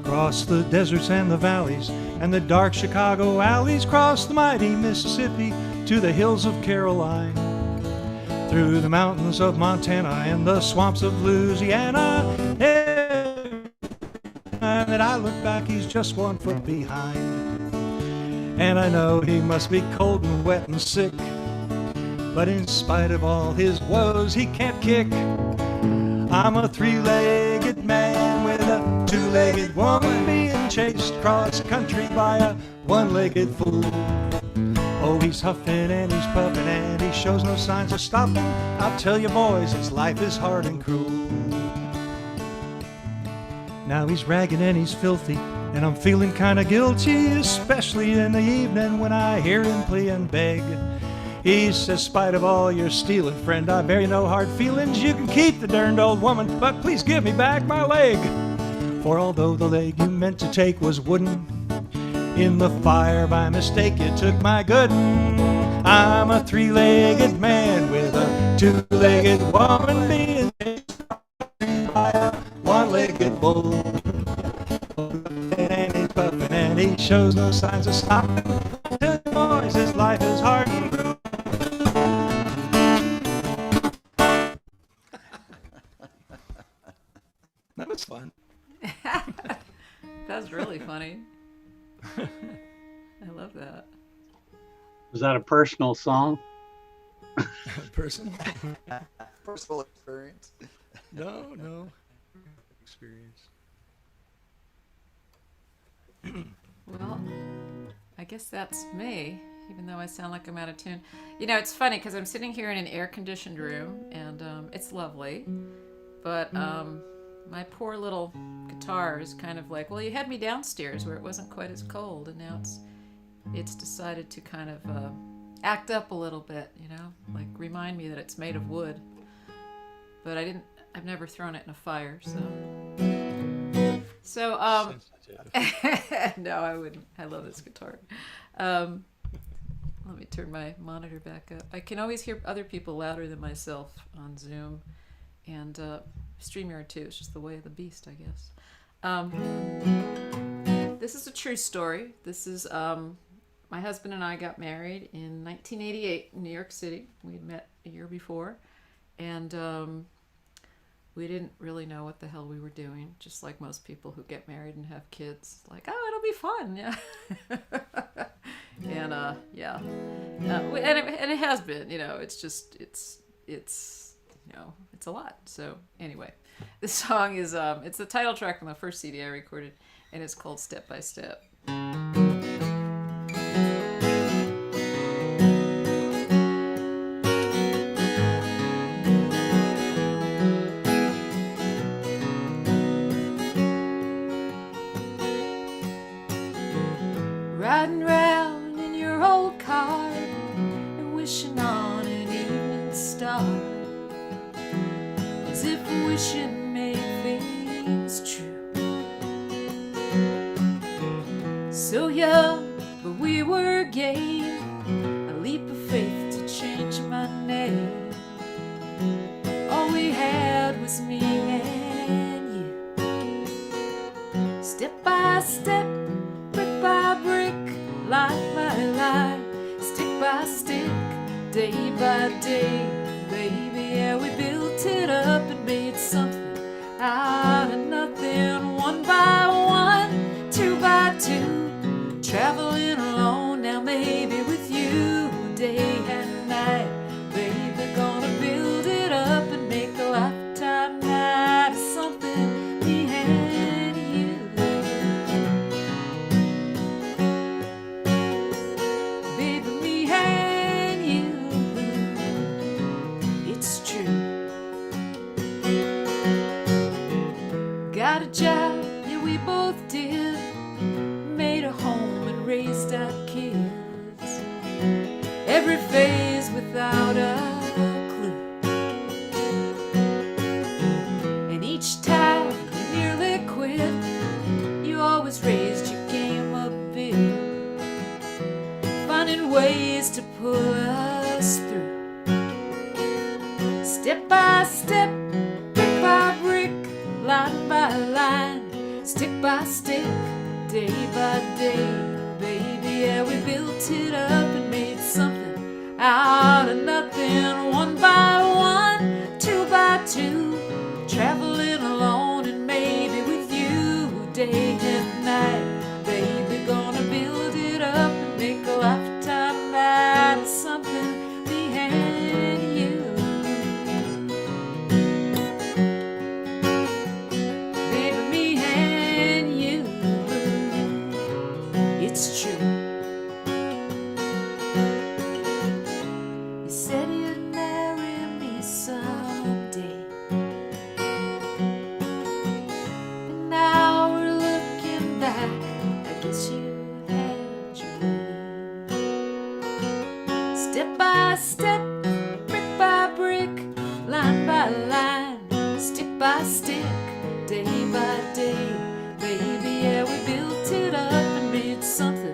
Cross the deserts and the valleys and the dark Chicago alleys, cross the mighty Mississippi to the hills of Caroline, through the mountains of Montana and the swamps of Louisiana. Every time that I look back, he's just 1 foot behind. And I know he must be cold and wet and sick, but in spite of all his woes, he can't kick. I'm a three-legged man with a two-legged woman being chased cross country by a one-legged fool. Oh, he's huffing and he's puffing and he shows no signs of stopping. I'll tell you boys, his life is hard and cruel. Now he's ragged and he's filthy, and I'm feeling kinda guilty, especially in the evening when I hear him plea and beg. He says, spite of all your stealing, friend, I bear you no hard feelings. You can keep the darned old woman, but please give me back my leg. For although the leg you meant to take was wooden, in the fire by mistake you took my good 'un. I'm a three-legged man with a two-legged woman being chased by a one-legged bull. And he's puffing and he shows no signs of stopping. Tell you boys, his life is hard and cruel. That was fun. that's really funny. I love that. Was that a personal song? Personal? Personal experience. No. Experience. Well, I guess that's me, even though I sound like I'm out of tune. You know, it's funny because I'm sitting here in an air-conditioned room, and it's lovely, but my poor little guitar is kind of like, well, you had me downstairs where it wasn't quite as cold, and now it's decided to kind of act up a little bit, you know, like remind me that it's made of wood. But I've never thrown it in a fire, so. Sensitive. No, I wouldn't. I love this guitar. Let me turn my monitor back up. I can always hear other people louder than myself on Zoom and StreamYard too. It's just the way of the beast, I guess. This is a true story. This is my husband and I got married in 1988 in New York City. We had met a year before, and we didn't really know what the hell we were doing, just like most people who get married and have kids. Like, oh, it'll be fun, yeah. And yeah, and it has been. You know, it's just it's you know, it's a lot. So anyway, this song is it's the title track from the first CD I recorded, and it's called Step by Step. Riding round in your old car and wishing on an evening star, as if wishing made things true. So young, but we were game, a leap of faith to change my name. All we had was me and you, step by step, brick by brick, line by line, stick by stick, day by day, baby. Yeah, we built it up and made something out of nothing. One by one, two by two, traveling alone now, maybe with you, day and night, baby. Gonna build it up and make a lifetime out of something, me and you. Baby, me and you, it's true. Got a job, yeah, we both did, made a home and raised our kids, every phase without a clue. And each time we nearly quit, you always raised your game a bit, finding ways to pull us through. Step by step, brick by brick, line by line, stick by stick, day by day, baby. Yeah, we built it up and made something out of nothing. One by one, two by two, traveling alone and maybe with you, day and night, baby. Gonna build it up and make a lifetime out of something, me and you. Baby, me and you, it's true. You said you'd marry me someday, but now we're looking back, I guess you had your way. Step by step, brick by brick, line by line, stick by stick, day by day, baby. Yeah, we built it up and made something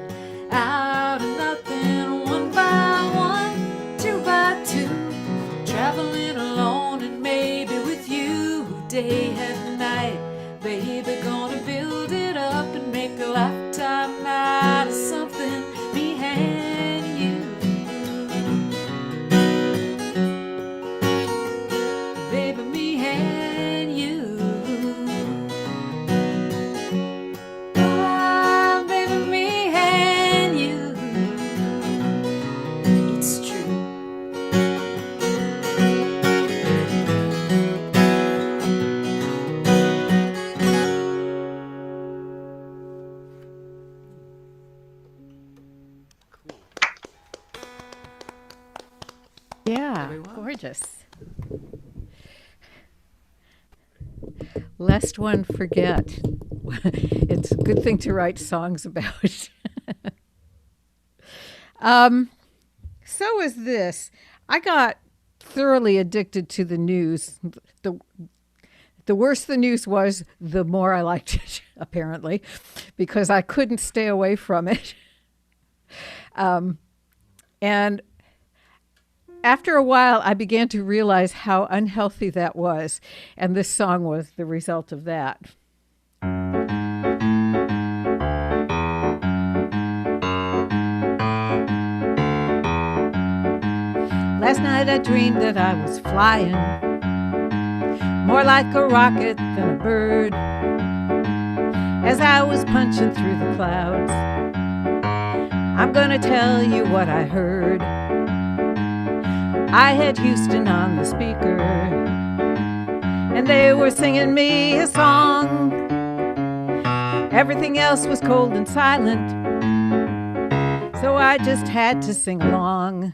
out of nothing. One by one, two by two, traveling alone and maybe with you, day and night, baby. Gonna build it up and make a lifetime out of something, me and you. Baby, me and you. Yeah, everyone. gorgeous. Lest one forget. It's a good thing to write songs about. So is this. I got thoroughly addicted to the news. The worse the news was, the more I liked it, apparently, because I couldn't stay away from it. And after a while, I began to realize how unhealthy that was, and this song was the result of that. Last night I dreamed that I was flying, more like a rocket than a bird, as I was punching through the clouds. I'm gonna tell you what I heard. I had Houston on the speaker, and they were singing me a song. Everything else was cold and silent, so I just had to sing along.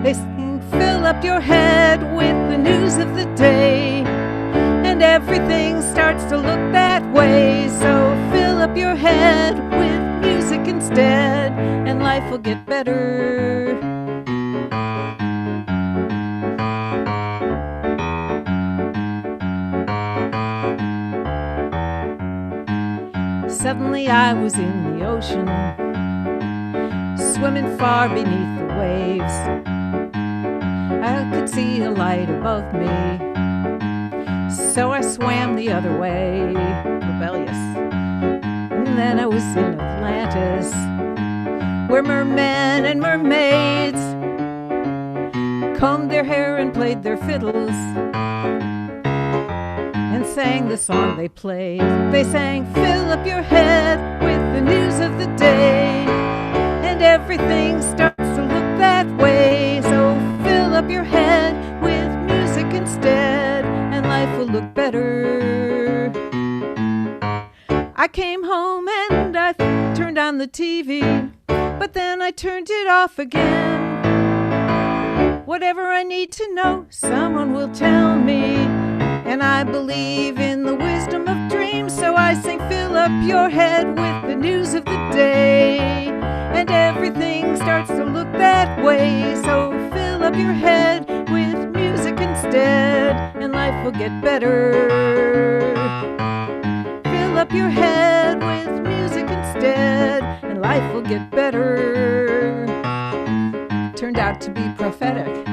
They sing, fill up your head with the news of the day, and everything starts to look that way. So fill up your head with music instead, and life will get better. Suddenly I was in the ocean, swimming far beneath the waves. I could see a light above me, so I swam the other way, rebellious. And then I was in Atlantis, where mermen and mermaids combed their hair and played their fiddles, and sang the song they played. They sang, fill up your head with the news of the day, and everything starts to look that way. So fill up your head with music instead, and life will look better. I came home and I turned on the TV, but then I turned it off again. Whatever I need to know, someone will tell me, and I believe in the wisdom of dreams. So I sing, fill up your head with the news of the day, and everything starts to look that way. So fill up your head with music instead, and life will get better. Fill up your head with music instead, and life will get better. Turned out to be prophetic.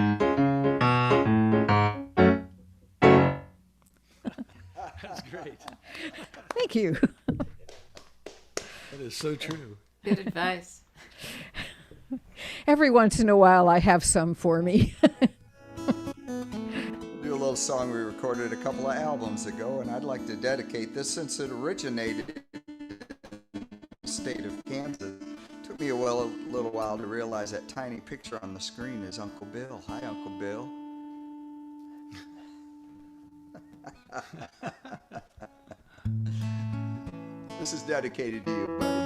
That's great. Thank you. That is so true. Good advice. Every once in a while, I have some for me. Do a little song we recorded a couple of albums ago, and I'd like to dedicate this since it originated in the state of Kansas. Took me a little while to realize that tiny picture on the screen is Uncle Bill. Hi, Uncle Bill. This is dedicated to you, buddy.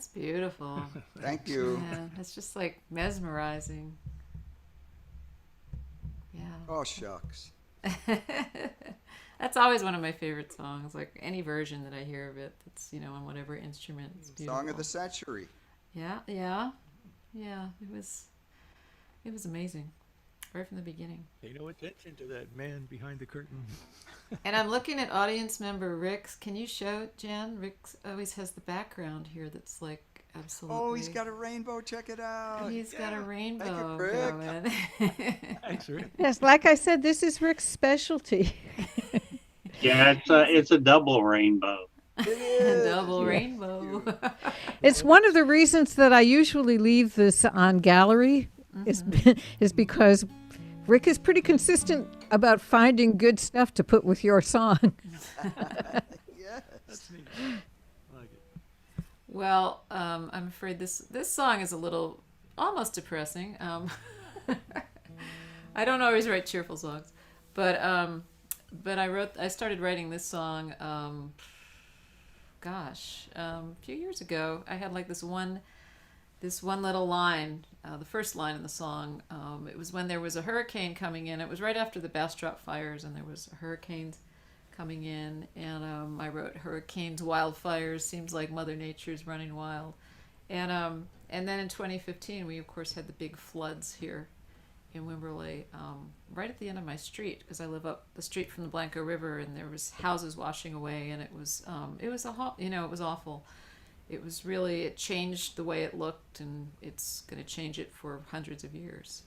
That's beautiful. Thank you. Yeah, it's just like mesmerizing. Yeah. Oh, shucks. That's always one of my favorite songs. Like any version that I hear of it, that's on whatever instrument. It's beautiful. Song of the century. Yeah. It was amazing, right from the beginning. Pay no attention to that man behind the curtain. And I'm looking at audience member Rick's. Can you show it, Jan? Rick always has the background here that's like absolutely. Oh, he's got a rainbow. Check it out. He's got a rainbow Rick. going. Thanks, Rick. Yes, like I said, this is Rick's specialty. Yeah, it's a double rainbow. It is. Double rainbow. It's one of the reasons that I usually leave this on gallery is because Rick is pretty consistent about finding good stuff to put with your song. Yes. That's neat. I like it. Well, I'm afraid this song is a little almost depressing. I don't always write cheerful songs, but I started writing this song. A few years ago. I had like this one little line, the first line in the song. It was when there was a hurricane coming in. It was right after the Bastrop fires, and there was hurricanes coming in. And I wrote, "Hurricanes, wildfires, seems like Mother Nature's running wild." And then in 2015, we of course had the big floods here in Wimberley, right at the end of my street, because I live up the street from the Blanco River, and there was houses washing away, and it was awful. It changed the way it looked, and it's going to change it for hundreds of years.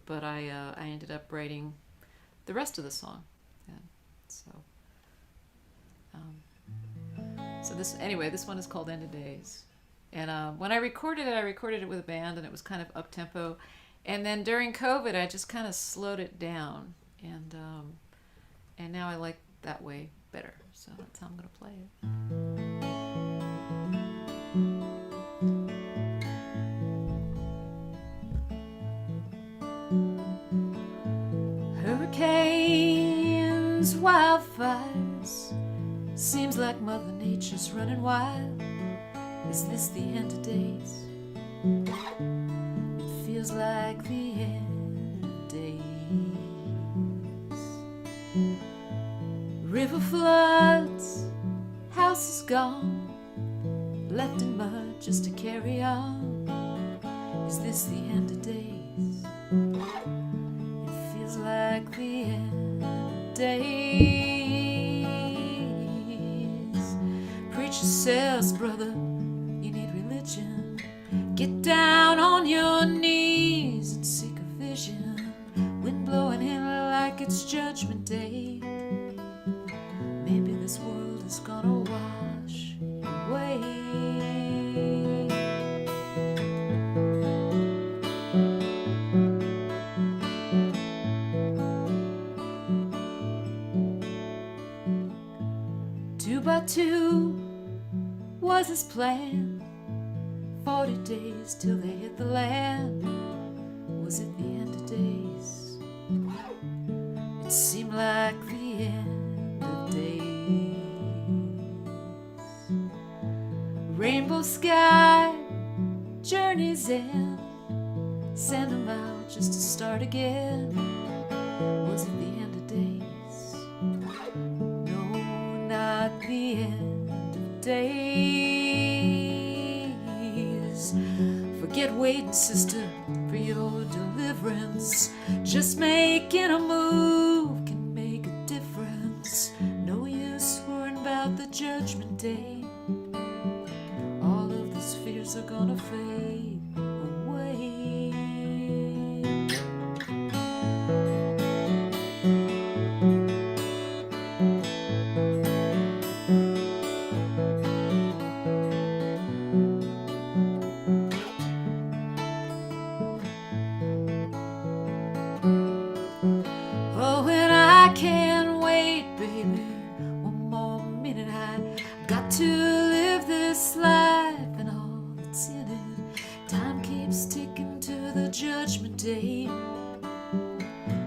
But I ended up writing the rest of the song. And so this one is called End of Days. And when I recorded it with a band, and it was kind of up-tempo. And then during COVID, I just kind of slowed it down. And now I like that way better. So that's how I'm going to play it. Hurricanes, wildfires, seems like Mother Nature's running wild. Is this the end of days? It feels like the end of days. River floods, house is gone, left in mud just to carry on. Is this the end of days? It feels like the end of days. Preacher says, brother, you need religion. Get down on your knees and seek a vision. Wind blowing in like it's Judgment Day. Maybe this world is gonna wash away. Two by two was his plan. 40 days till they hit the land. Was it the end of days? It seemed like the end of days. Rainbow sky, journey's end. Send them out just to start again. Was it the end of days? No, not the end of days. Forget waiting, sister, for your deliverance. Just making a move can make a difference. No use worrying about the Judgment Day. All of these fears are gonna fade away. Oh, and I can't wait, baby, one more minute. I got to live this life and all that's in it. Time keeps ticking to the Judgment Day.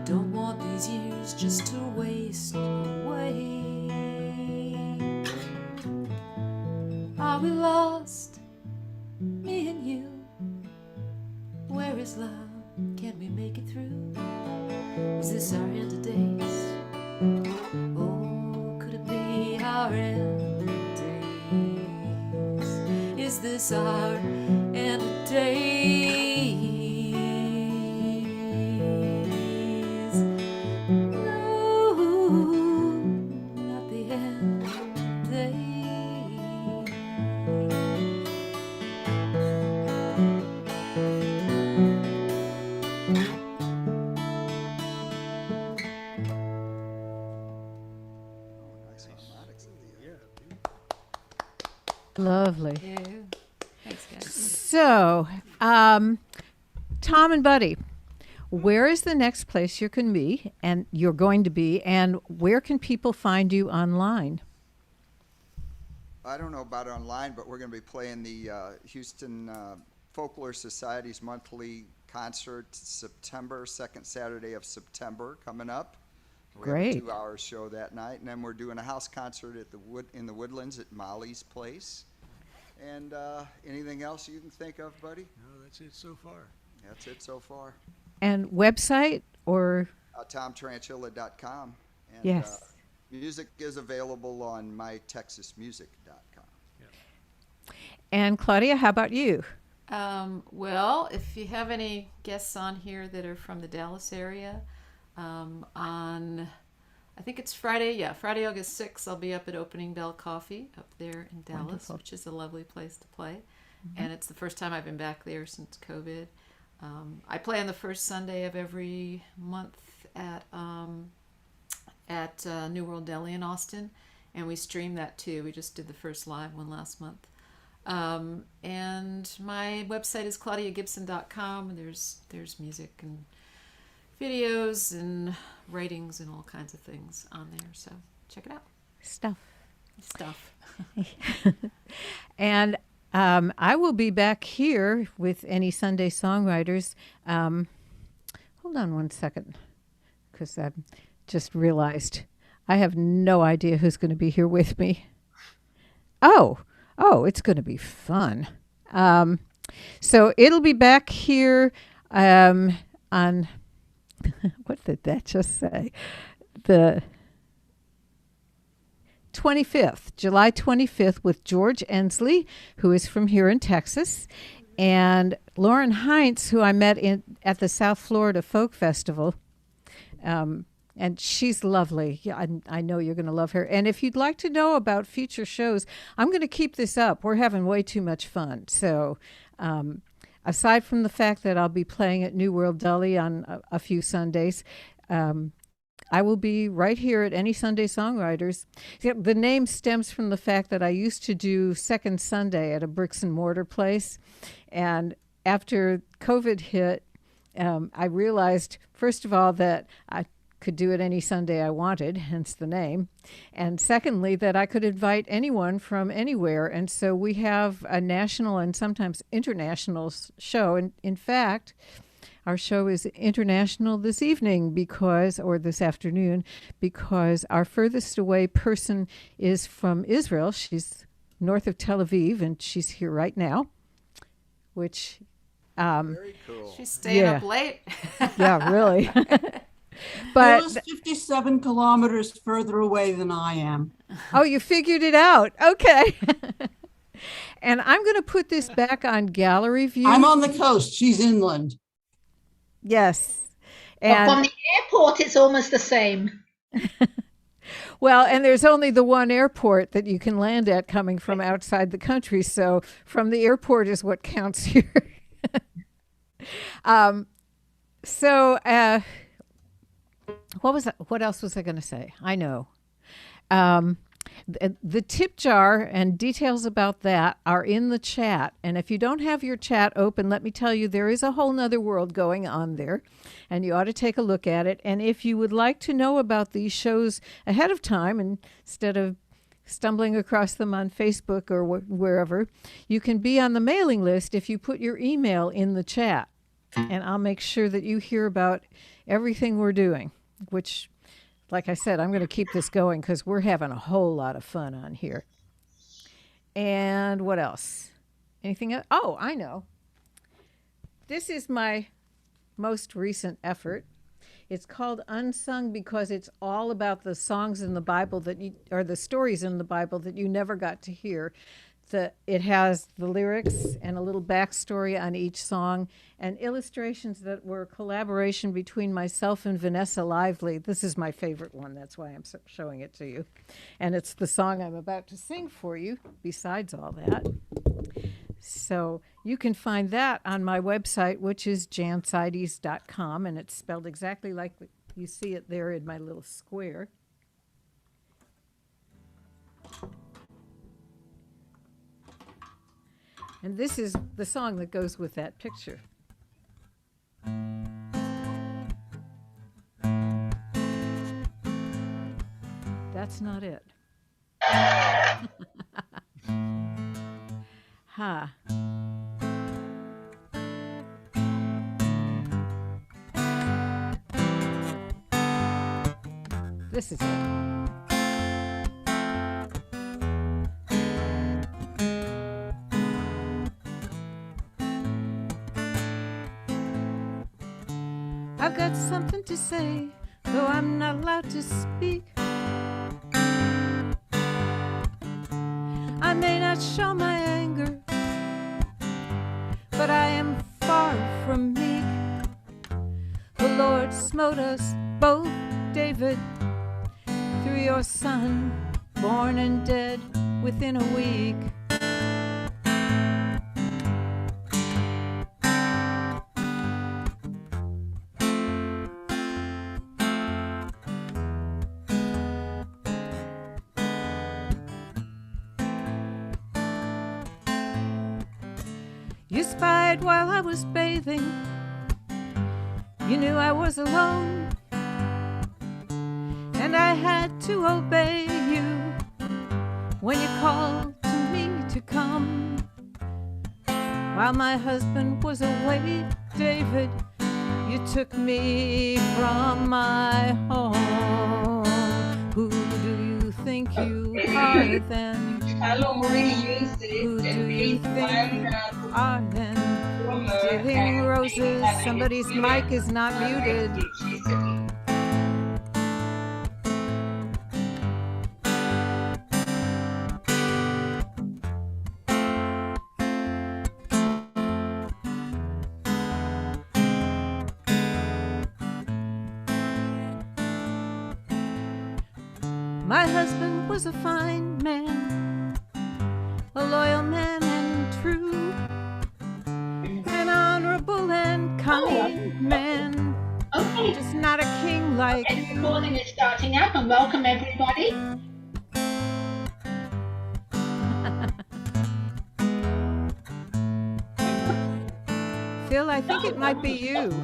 Don't want these years just to waste away. Are we lost is love? Can we make it through? Is this our end of days? Oh, could it be our end of days? Is this our end of days? No, not the end of days. Nice harmonics at the end. Lovely. Yeah. Thanks, guys. So, Tom and Buddy, where is the next place you're going to be, and where can people find you online? I don't know about online, but we're going to be playing the Houston Folklore Society's monthly concert September, second Saturday of September coming up. We Great. have a 2-hour show that night, and then we're doing a house concert at in the Woodlands at Molly's Place. And anything else you can think of, buddy? No, that's it so far. That's it so far. And website or? TomTarantula.com. And, Yes. Music is available on mytexasmusic.com. And Claudia, how about you? Well, if you have any guests on here that are from the Dallas area, on, I think it's Friday, Friday, August 6th, I'll be up at Opening Bell Coffee up there in Dallas, Wonderful. which is a lovely place to play. And it's the first time I've been back there since COVID. I play on the first Sunday of every month at New World Deli in Austin, and we stream that too. We just did the first live one last month. And my website is claudiagibson.com, and there's music and videos and writings and all kinds of things on there, so check it out. Stuff. And I will be back here with any Sunday Songwriters. Hold on one second, because I just realized I have no idea who's going to be here with me. Oh, it's going to be fun. So it'll be back here on, what did that just say? The 25th, July 25th, with George Ensley, who is from here in Texas, and Lauren Heinz, who I met at the South Florida Folk Festival. And she's lovely. Yeah, I know you're going to love her. And if you'd like to know about future shows, I'm going to keep this up. We're having way too much fun. So aside from the fact that I'll be playing at New World Deli on a few Sundays, I will be right here at any Sunday Songwriters. The name stems from the fact that I used to do Second Sunday at a bricks and mortar place. And after COVID hit, I realized, first of all, that I could do it any Sunday I wanted, hence the name. And secondly, that I could invite anyone from anywhere. And so we have a national and sometimes international show. And in fact, our show is international this evening or this afternoon, because our furthest away person is from Israel. She's north of Tel Aviv, and she's here right now, which... Very cool. She's staying up late. Yeah, really. But It was 57 kilometers further away than I am. oh, you figured it out. Okay. And I'm going to put this back on gallery view. I'm on the coast. She's inland. Yes. But from And the airport, it's almost the same. well, and there's only the one airport that you can land at coming from outside the country. So from the airport is what counts here. What else was I going to say? I know. The tip jar and details about that are in the chat. And if you don't have your chat open, let me tell you, there is a whole nother world going on there, and you ought to take a look at it. And if you would like to know about these shows ahead of time, instead of stumbling across them on Facebook or wherever, you can be on the mailing list if you put your email in the chat. And I'll make sure that you hear about everything we're doing, which, like I said, I'm going to keep this going because we're having a whole lot of fun on here. And what else? Anything else? Oh, I know. This is my most recent effort. It's called Unsung because it's all about the songs in the Bible or the stories in the Bible that you never got to hear. It has the lyrics and a little backstory on each song and illustrations that were a collaboration between myself and Vanessa Lively. This is my favorite one. That's why I'm showing it to you. And it's the song I'm about to sing for you, besides all that. So you can find that on my website, which is janseides.com, and it's spelled exactly like you see it there in my little square. And this is the song that goes with that picture. That's not it. Ha. This is it. I've got something to say, though I'm not allowed to speak. I may not show my anger, but I am far from meek. The Lord smote us both, David, through your son, born and dead within a week. You spied while I was bathing. You knew I was alone, and I had to obey you when you called to me to come. While my husband was away, David, you took me from my home. Who do you think you are then? Who do you think you are then? Stealing roses, somebody's mic is not muted. My husband was a fine man, a loyal man and true, an honorable and kind man, just not a king like The recording is starting up, and welcome everybody. Phil, I think it might be you.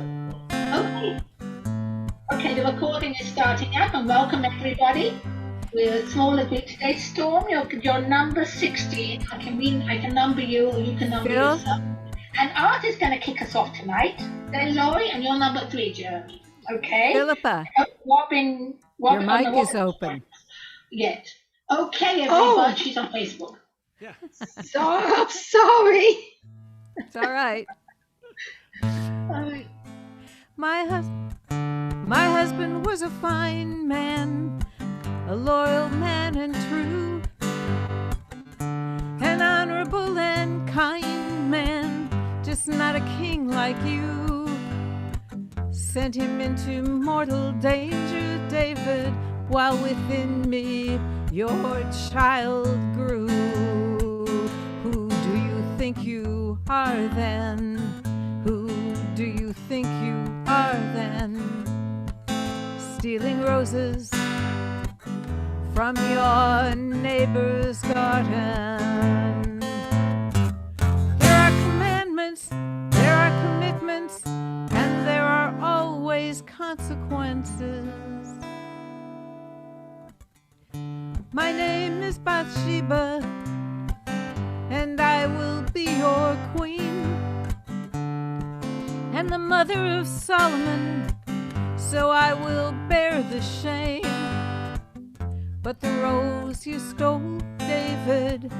Okay, the recording is starting up, and welcome everybody. We're a smaller group today. Storm, you're number 16. I can number you, or you can number Phil? yourself. And Art is going to kick us off tonight. Then Laurie, and you're number 3, Jeremy. Okay? Philippa, Robin your mic on the is open. Yet. Okay, everybody. She's on Facebook. Yeah. I'm sorry. It's all right. My husband was a fine man, a loyal man and true, an honorable and kind man, just not a king like you. Sent him into mortal danger, David, while within me your child grew. Who do you think you are then? Who do you think you are then? Stealing roses from your neighbor's garden. There are commandments, there are commitments, and there are always consequences. My name is Bathsheba, and I will be your queen, and the mother of Solomon, so I will bear the shame. But the rose you stole, David,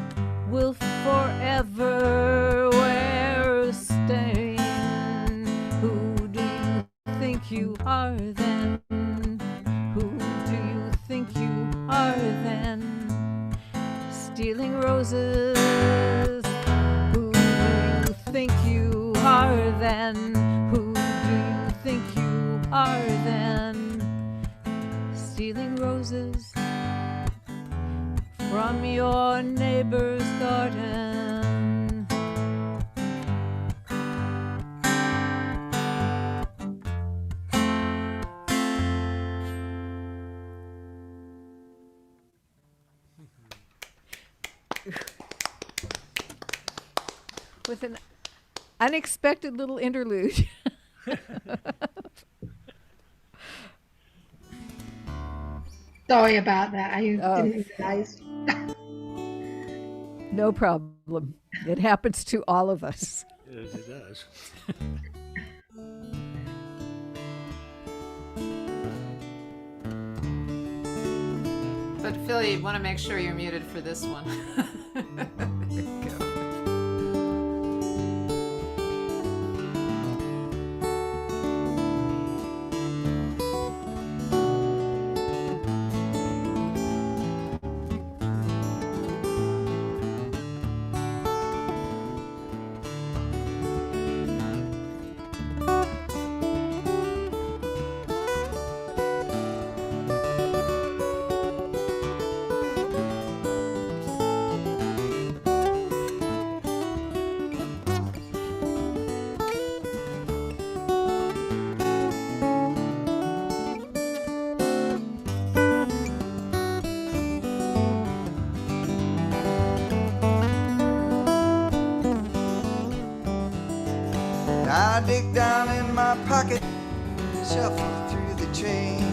will forever wear a stain. think you are then? Who do you think you are then? Stealing roses. Who do you think you are then? Who do you think you are then? Stealing roses from your neighbor's garden. With an unexpected little interlude. Sorry about that. I Oh. didn't realize. No problem. It happens to all of us. It does. But Phil, you want to make sure you're muted for this one. There you go. I dig down in my pocket, shuffle through the change,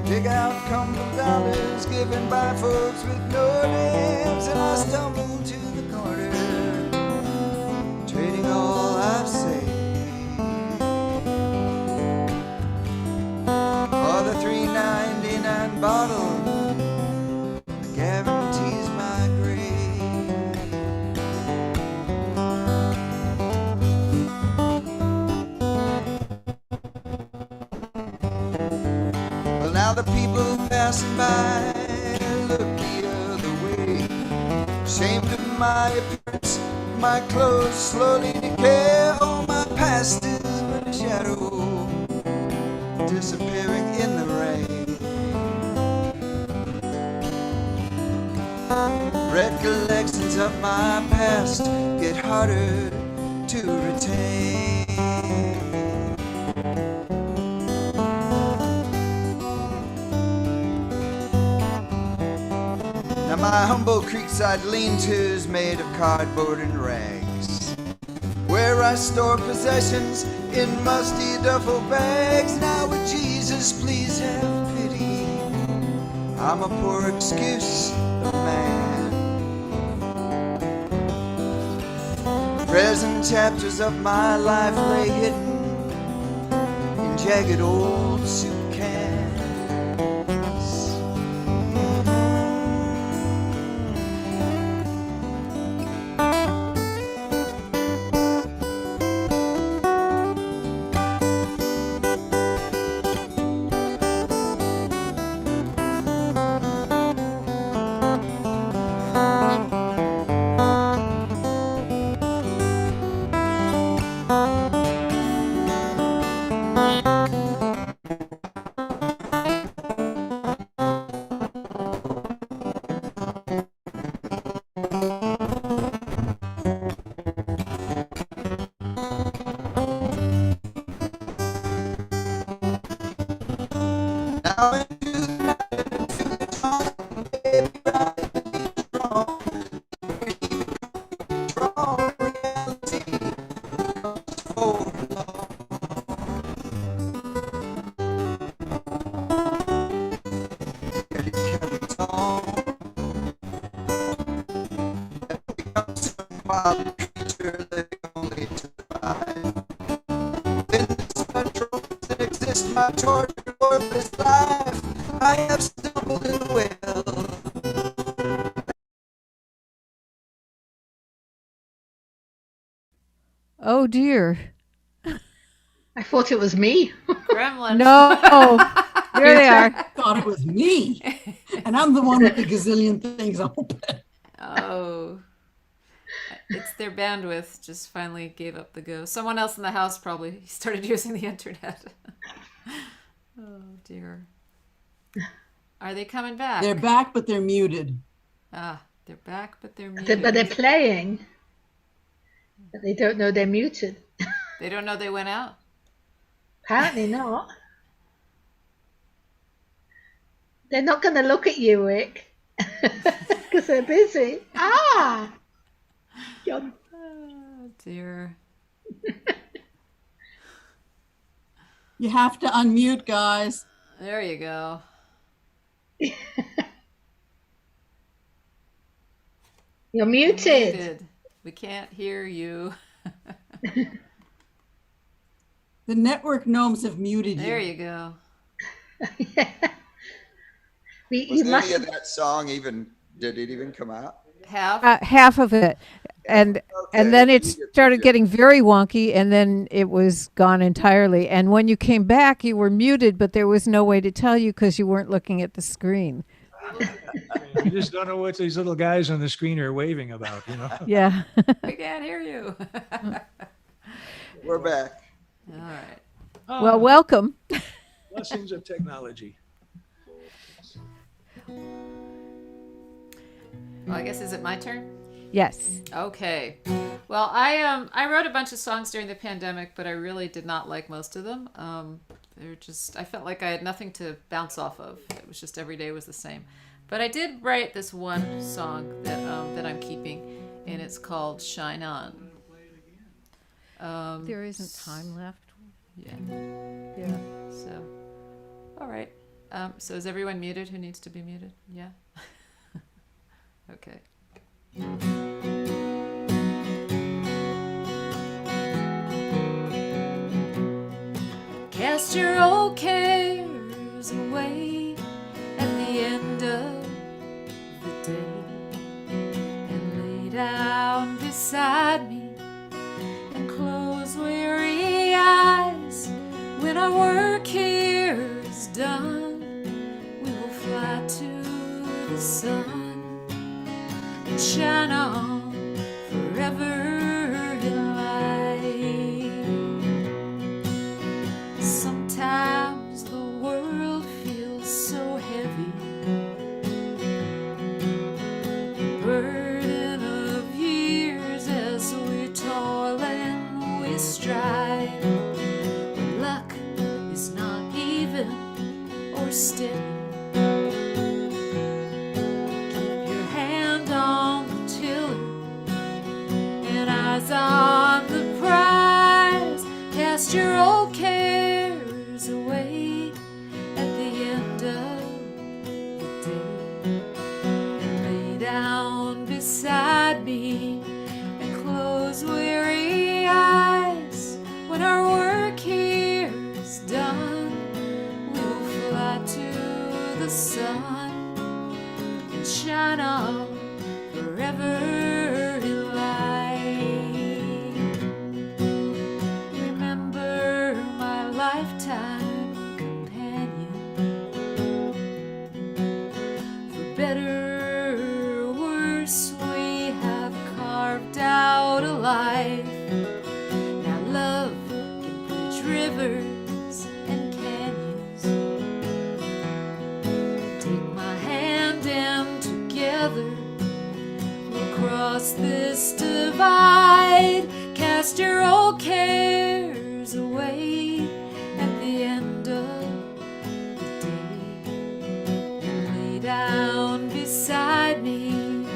dig out crumbled dollars given by folks with no names, and I stumble to the corner, trading all I've saved for the $3.99 bottle that guarantees my grave. Now the people passing by look the other way, ashamed of my appearance, my clothes slowly decay. Oh, my past is but a shadow disappearing in the rain. Recollections of my past get harder to retain. Now my humble creekside lean-to's made of cardboard and rags, where I store possessions in musty duffel bags. Now would Jesus please have pity, I'm a poor excuse of man. Present chapters of my life lay hidden in jagged old soup cans. Now into the night, into the dawn, baby, ride me strong. Strong reality comes for long. And it comes on. And become some wild creature living only to survive. In this control that exists, my tortured, worthless life, I have stumbled in a well. Oh dear. I thought it was me. Gremlin. No, there they are. Thought it was me. And I'm the one with the gazillion things open. Oh. It's their bandwidth just finally gave up the ghost. Someone else in the house probably started using the internet. Oh, dear. Are they coming back? They're back, but they're muted. Ah, they're back, but they're muted. But they're playing. But they don't know they're muted. They don't know they went out? Apparently not. They're not going to look at you, Rick, because they're busy. Ah! John. Oh, dear. You have to unmute, guys. There you go. You're muted. Muted. We can't hear you. The network gnomes have muted you. There you go. Yeah. Was You any must of that song did it even come out? Half Half of it, and Okay, then it you get- started getting very wonky, and then it was gone entirely. And when you came back, you were muted, but there was no way to tell you because you weren't looking at the screen. You just don't know what these little guys on the screen are waving about, you know? Yeah. We can't hear you. We're back. All right. Well, welcome. Blessings of technology. Well, I guess, is it my turn? Yes. Okay. Well, I wrote a bunch of songs during the pandemic, but I really did not like most of them. They're just, I felt like I had nothing to bounce off of. It was just every day was the same. But I did write this one song that I'm keeping, and it's called "Shine On." There isn't time left. Yeah. Yeah. So, all right. So is everyone muted? Who needs to be muted? Yeah. Okay. Cast your old cares away at the end of the day, and lay down beside me and close weary eyes. When our work here is done, we will fly to the sun and shine on forever in light. Sometimes the world feels so heavy, the burden of years as we toil and we strive. When luck is not even or steady, on the prize. Cast your old cares away at the end of the day, and lay down beside me and close weary eyes. When our work here is done, we will fly to the sun and shine on forever. Life. Now love can bridge rivers and canyons. Take my hand and together we'll cross this divide. Cast your old cares away at the end of the day, and lay down beside me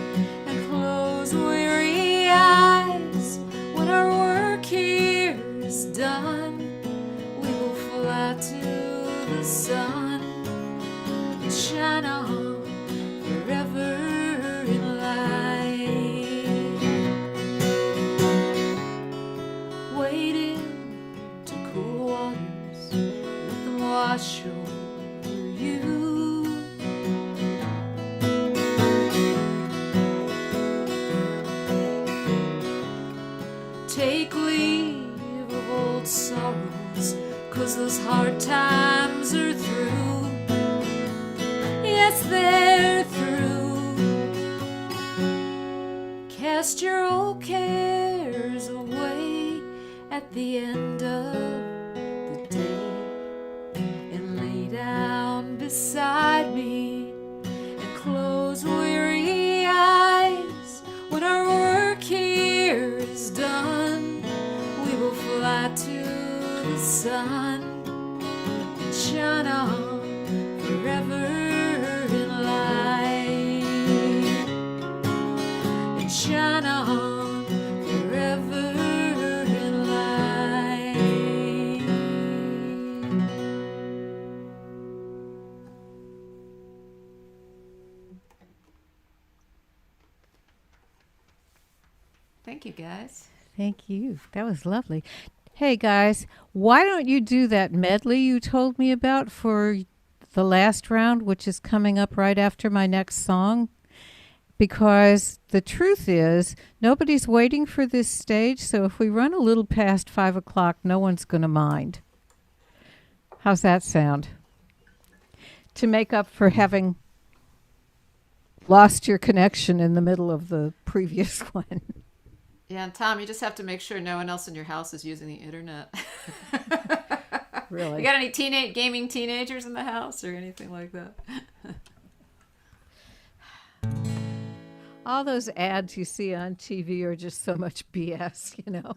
and close weary eyes. When our work here is done, we will fly to the sun and shine on forever in light. Waiting to cool waters, let them wash over you. Take leave of old sorrows 'cause those hard times are through. Yes, they're through. Cast your old cares away at the end of the day and lay down beside me and close weary eyes. When our work here is done, we will fly to the sun and shine on forever in light, and shine on forever in light. Thank you, guys. Thank you. That was lovely. Hey, guys, why don't you do that medley you told me about for the last round, which is coming up right after my next song? Because the truth is, nobody's waiting for this stage, so if we run a little past 5 o'clock, no one's going to mind. How's that sound? To make up for having lost your connection in the middle of the previous one. Yeah, and Tom, you just have to make sure no one else in your house is using the internet. Really? You got any gaming teenagers in the house or anything like that? All those ads you see on TV are just so much BS, you know.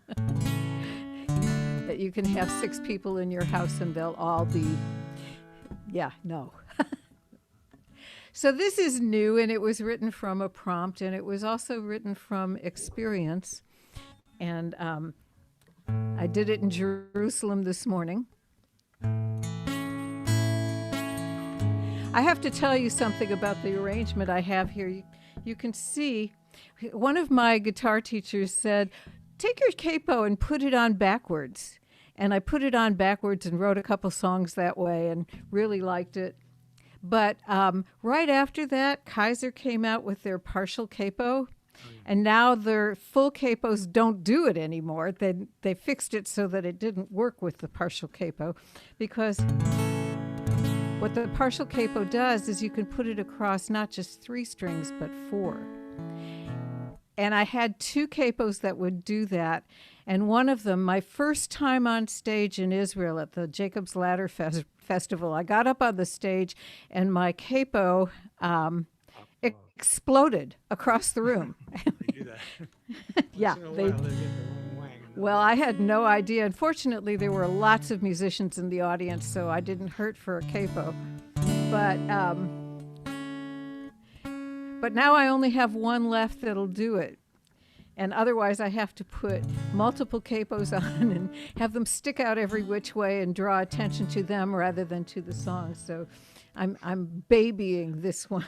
That you can have 6 people in your house and they'll all be, yeah, no. So this is new, and it was written from a prompt, and it was also written from experience. And I did it in Jerusalem this morning. I have to tell you something about the arrangement I have here. You can see, one of my guitar teachers said, take your capo and put it on backwards. And I put it on backwards and wrote a couple songs that way and really liked it. But right after that, Kaiser came out with their partial capo, and now their full capos don't do it anymore. They fixed it so that it didn't work with the partial capo, because what the partial capo does is you can put it across not just 3 strings, but 4. And I had 2 capos that would do that. And one of them, my first time on stage in Israel at the Jacob's Ladder Festival, I got up on the stage and my capo exploded across the room. They do that. Yeah. Once in a while, they get the wrong wang. Well, I had no idea. Unfortunately, there were lots of musicians in the audience, so I didn't hurt for a capo. But now I only have one left that'll do it. And otherwise, I have to put multiple capos on and have them stick out every which way and draw attention to them rather than to the song. So I'm babying this one.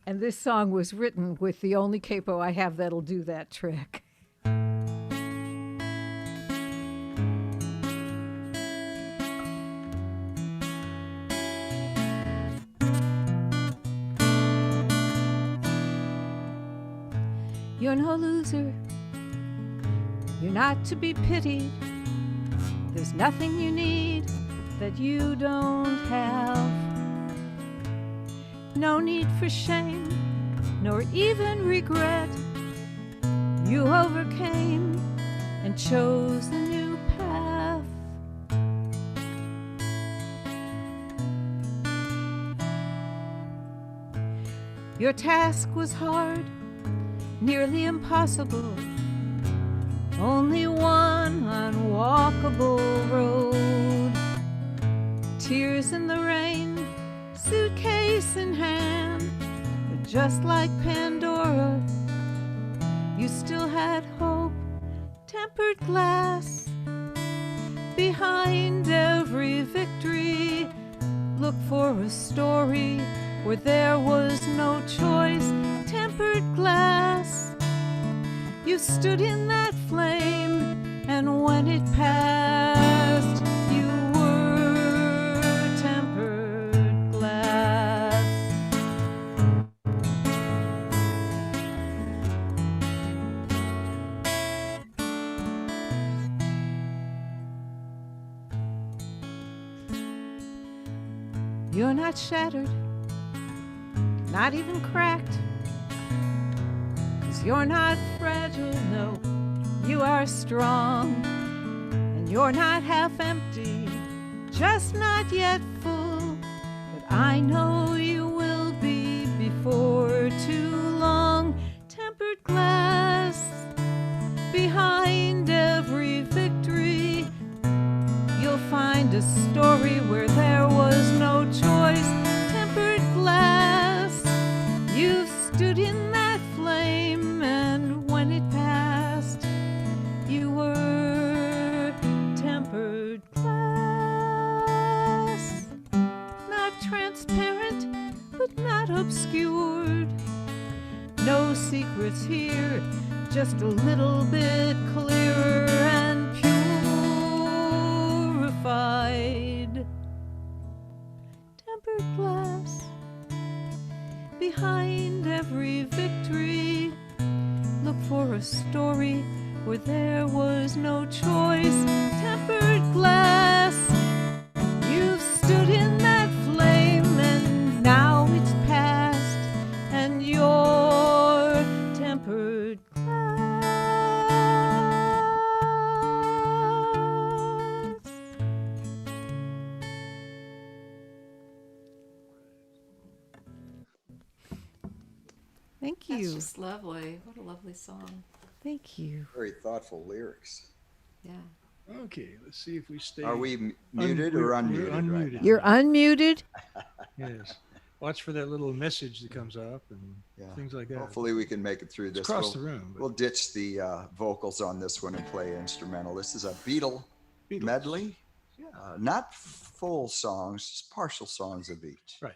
And this song was written with the only capo I have that'll do that trick. You're no loser, you're not to be pitied. There's nothing you need that you don't have. No need for shame, nor even regret. You overcame and chose a new path. Your task was hard, nearly impossible, only one unwalkable road. Tears in the rain, suitcase in hand, but just like Pandora, you still had hope, tempered glass. Behind every victory, look for a story where there was no choice, tempered glass. You stood in that flame, and when it passed, you were tempered glass. You're not shattered, not even cracked, 'cause you're not fragile, no, you are strong. And you're not half empty, just not yet full, but I know you will be before too long. Tempered glass, behind every victory, you'll find a story where there was no choice. Tempered glass, you've stood in that flame, and when it passed, you were tempered glass. Not transparent, but not obscured. No secrets here, just a little bit clearer and purified. Tempered glass, behind every victory, look for a story where there was no choice. Tempered glass, you've stood in that flame, and now it's past, and you're tempered glass. Thank That's you. just lovely. What a lovely song. Thank you. Very thoughtful lyrics. Yeah. Okay, let's see if we stay. Are we muted or We're unmuted? Right unmuted. now? You're unmuted. Yes. Watch for that little message that comes up and Yeah. things like that. Hopefully we can make it through It's this. across the room. but We'll ditch the vocals on this one and play instrumental. This is a Beatle Beatles. medley. Yeah. Not full songs, just partial songs of each. Right.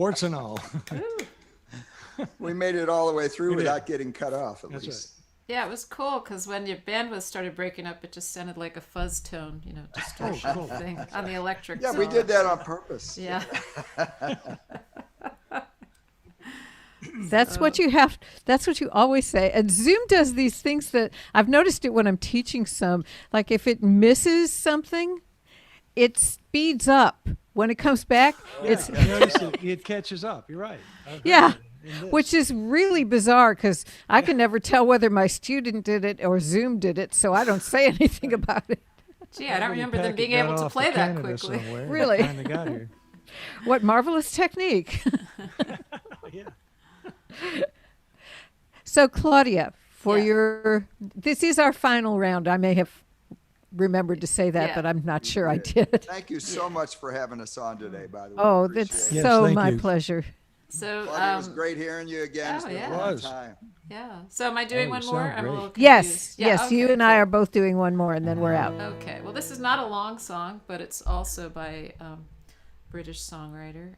warts and all. We made it all the way through We did. without getting cut off, at That's least. Yeah, it was cool because when your bandwidth started breaking up, it just sounded like a fuzz tone, distortion cool. thing on the electric. Yeah, we saw. did that on purpose. Yeah. That's what you have. That's what you always say. And Zoom does these things that I've noticed it when I'm teaching some. Like if it misses something, it speeds up. When it comes back, it's It catches up. You're right. I've heard yeah, it in this. which is really bizarre because I can never tell whether my student did it or Zoom did it, so I don't say anything about it. Gee, I don't remember them Packet being got able to off play to that Canada quickly. somewhere. Really? Finally got here. What marvelous technique. Yeah. So Claudia, for Yeah. this is our final round. I may have remembered to say that, Yeah. but I'm not sure I did. Thank you so much for having us on today, by the way. Oh, Appreciate that's it. Yes, so thank my you. pleasure. So, Claudia, it was great hearing you again. It's oh, been yeah. a long Was. time. yeah. So am I doing Oh, one you more? sound I'm a great. little confused. Yes, Yeah, yes, you okay, and I cool. are both doing one more, and then we're out. Okay. Well, this is not a long song, but it's also by British songwriter,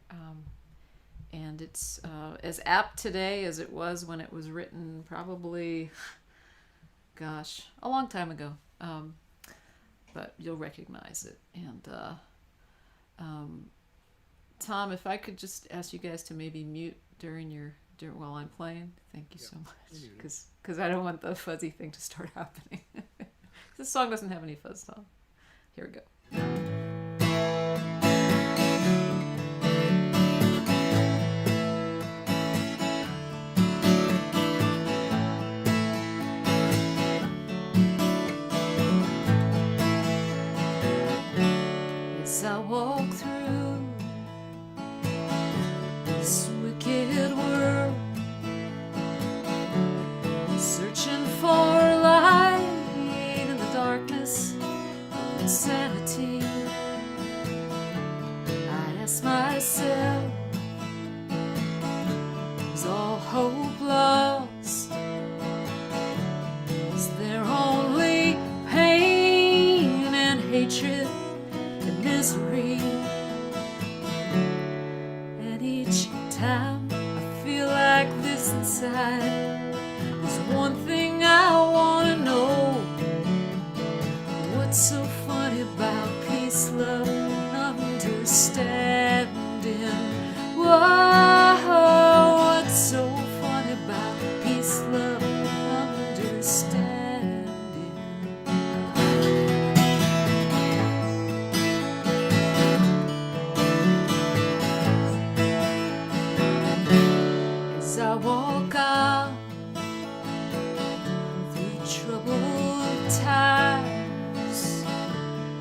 and it's as apt today as it was when it was written. Probably, gosh, a long time ago. But you'll recognize it. And Tom, if I could just ask you guys to maybe mute while I'm playing, thank you so much, because I don't want the fuzzy thing to start happening. This song doesn't have any fuzz, Tom. Here we go. As I walk through this wicked world, searching for light in the darkness of insanity, I ask myself, is all hope lost? Is there only pain and hatred and misery? And each time I feel like this inside, there's one thing I wanna know. What's so funny about peace, love, and understanding? Whoa, what's so funny about peace, love, and understanding? As I walk out through troubled times,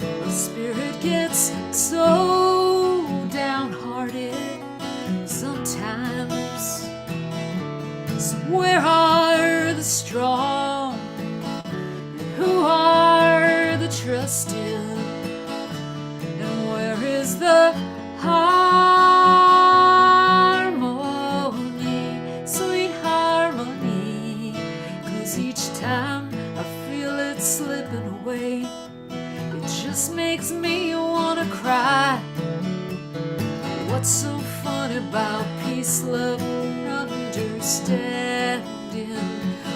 my spirit gets so downhearted sometimes. So where are the strong? And who are the trusted? And where is the harmony, sweet harmony? 'Cause each time I feel it slipping away, it just makes me wanna cry. What's so fun about peace, love, and understanding?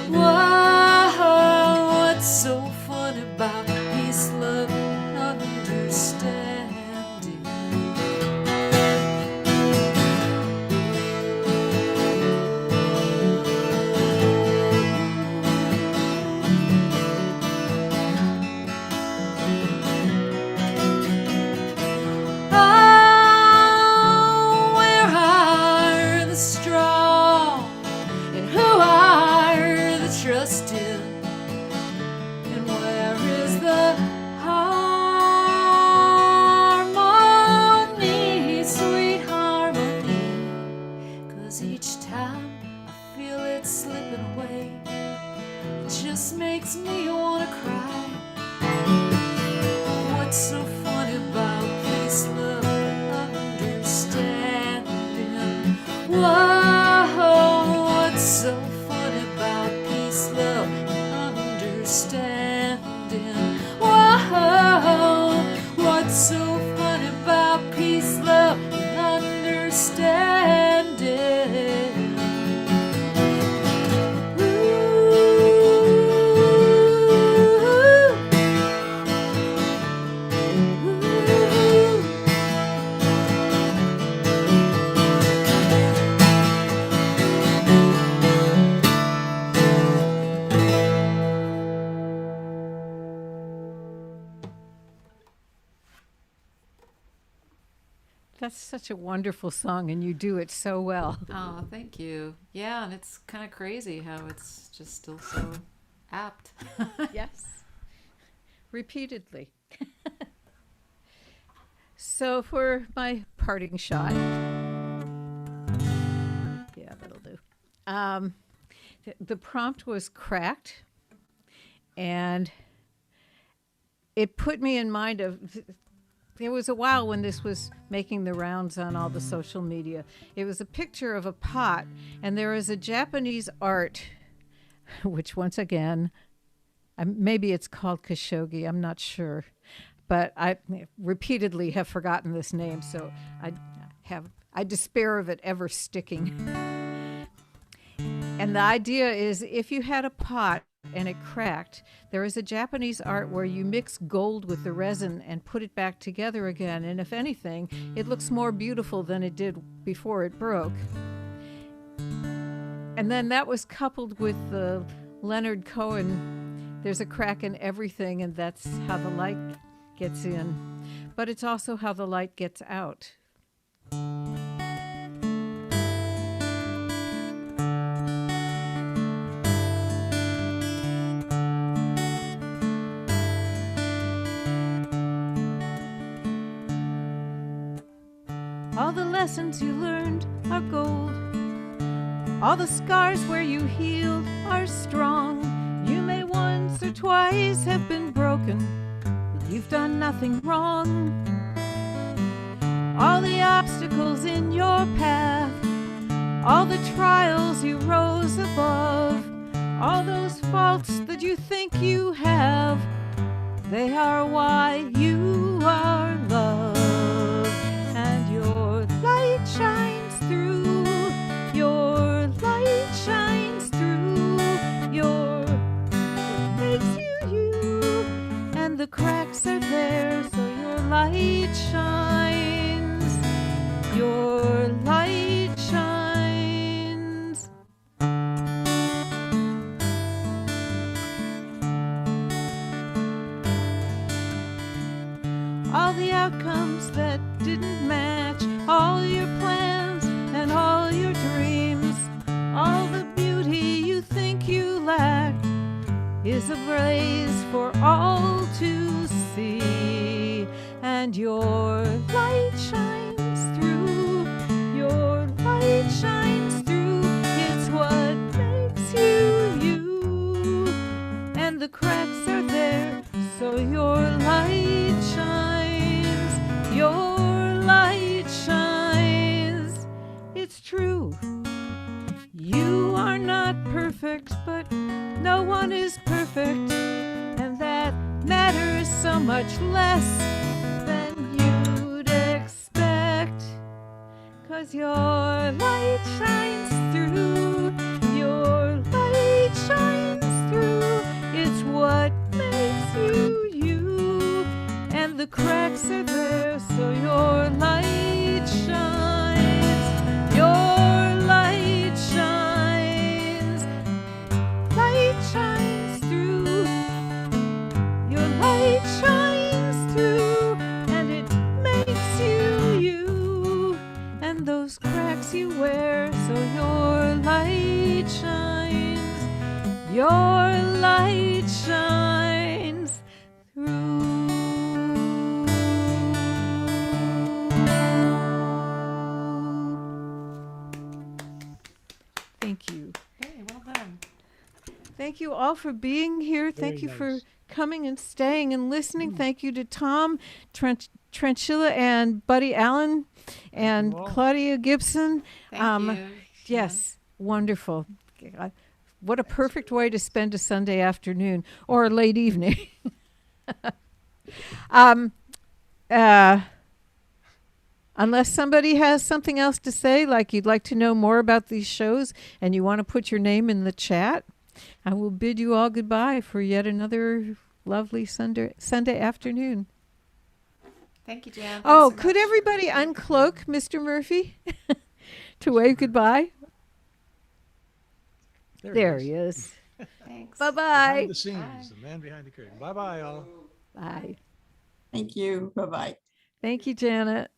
Whoa, what's so fun about peace, love, and understanding? Oh, where are the strong? And who are the trusted? And where is the harmony, sweet harmony? 'Cause each time I feel it slipping away, it just makes me wanna cry. What's so funny about peace, love, and understanding? Whoa, what's so funny about peace, love, and understanding? Whoa, what's so funny about peace, love, and understanding? That's such a wonderful song, and you do it so well. Oh, thank you. Yeah, and it's kind of crazy how it's just still so apt. Yes. Repeatedly. So for my parting shot, yeah, that'll do. The prompt was cracked, and it put me in mind of. There was a while when this was making the rounds on all the social media. It was a picture of a pot, and there is a Japanese art, which once again, maybe it's called Khashoggi, I'm not sure. But I repeatedly have forgotten this name, so I despair of it ever sticking. And the idea is if you had a pot and it cracked, there is a Japanese art where you mix gold with the resin and put it back together again. And if anything, it looks more beautiful than it did before it broke. And then that was coupled with the Leonard Cohen, there's a crack in everything, and that's how the light gets in. But it's also how the light gets out. All the lessons you learned are gold. All the scars where you healed are strong. You may once or twice have been broken, but you've done nothing wrong. All the obstacles in your path, all the trials you rose above, all those faults that you think you have, they are why you are loved. And your light shines through, your light shines through, it makes you, and the cracks are there, so your light shines, your light shines. All the outcomes that didn't match, all your plans and all your dreams, all the beauty you think you lacked is ablaze for all to see. And your light shines through, your light shines through, it's what makes you you. And the cracks are there, so your light shines, your light shines. It's true, you are not perfect, but no one is perfect, and that matters so much less than you'd expect. 'Cause your light shines through, your light shines through, it's what makes you you. And the cracks are there, so your light shines, your light shines. Light shines through, your light shines through, and it makes you you. And those cracks you wear, so your light shines, your light shines through. Thank you. Hey, well done. Thank you all for being here. Thank you for nice. coming and staying and listening. Thank you to Tom Tranchilla and Buddy Allen and you all. Claudia Gibson. Thank you. Yes, wonderful. What a perfect way to spend a Sunday afternoon or a late evening. Unless somebody has something else to say, like you'd like to know more about these shows and you want to put your name in the chat, I will bid you all goodbye for yet another lovely Sunday afternoon. Thank you, Jan. Oh, Thanks so could much. everybody uncloak Mr. Murphy to wave goodbye? There he is. Thanks. Bye-bye. Behind the scenes, Bye. the man behind the curtain. Bye-bye, y'all. Bye. Thank you. Bye-bye. Thank you, Janet.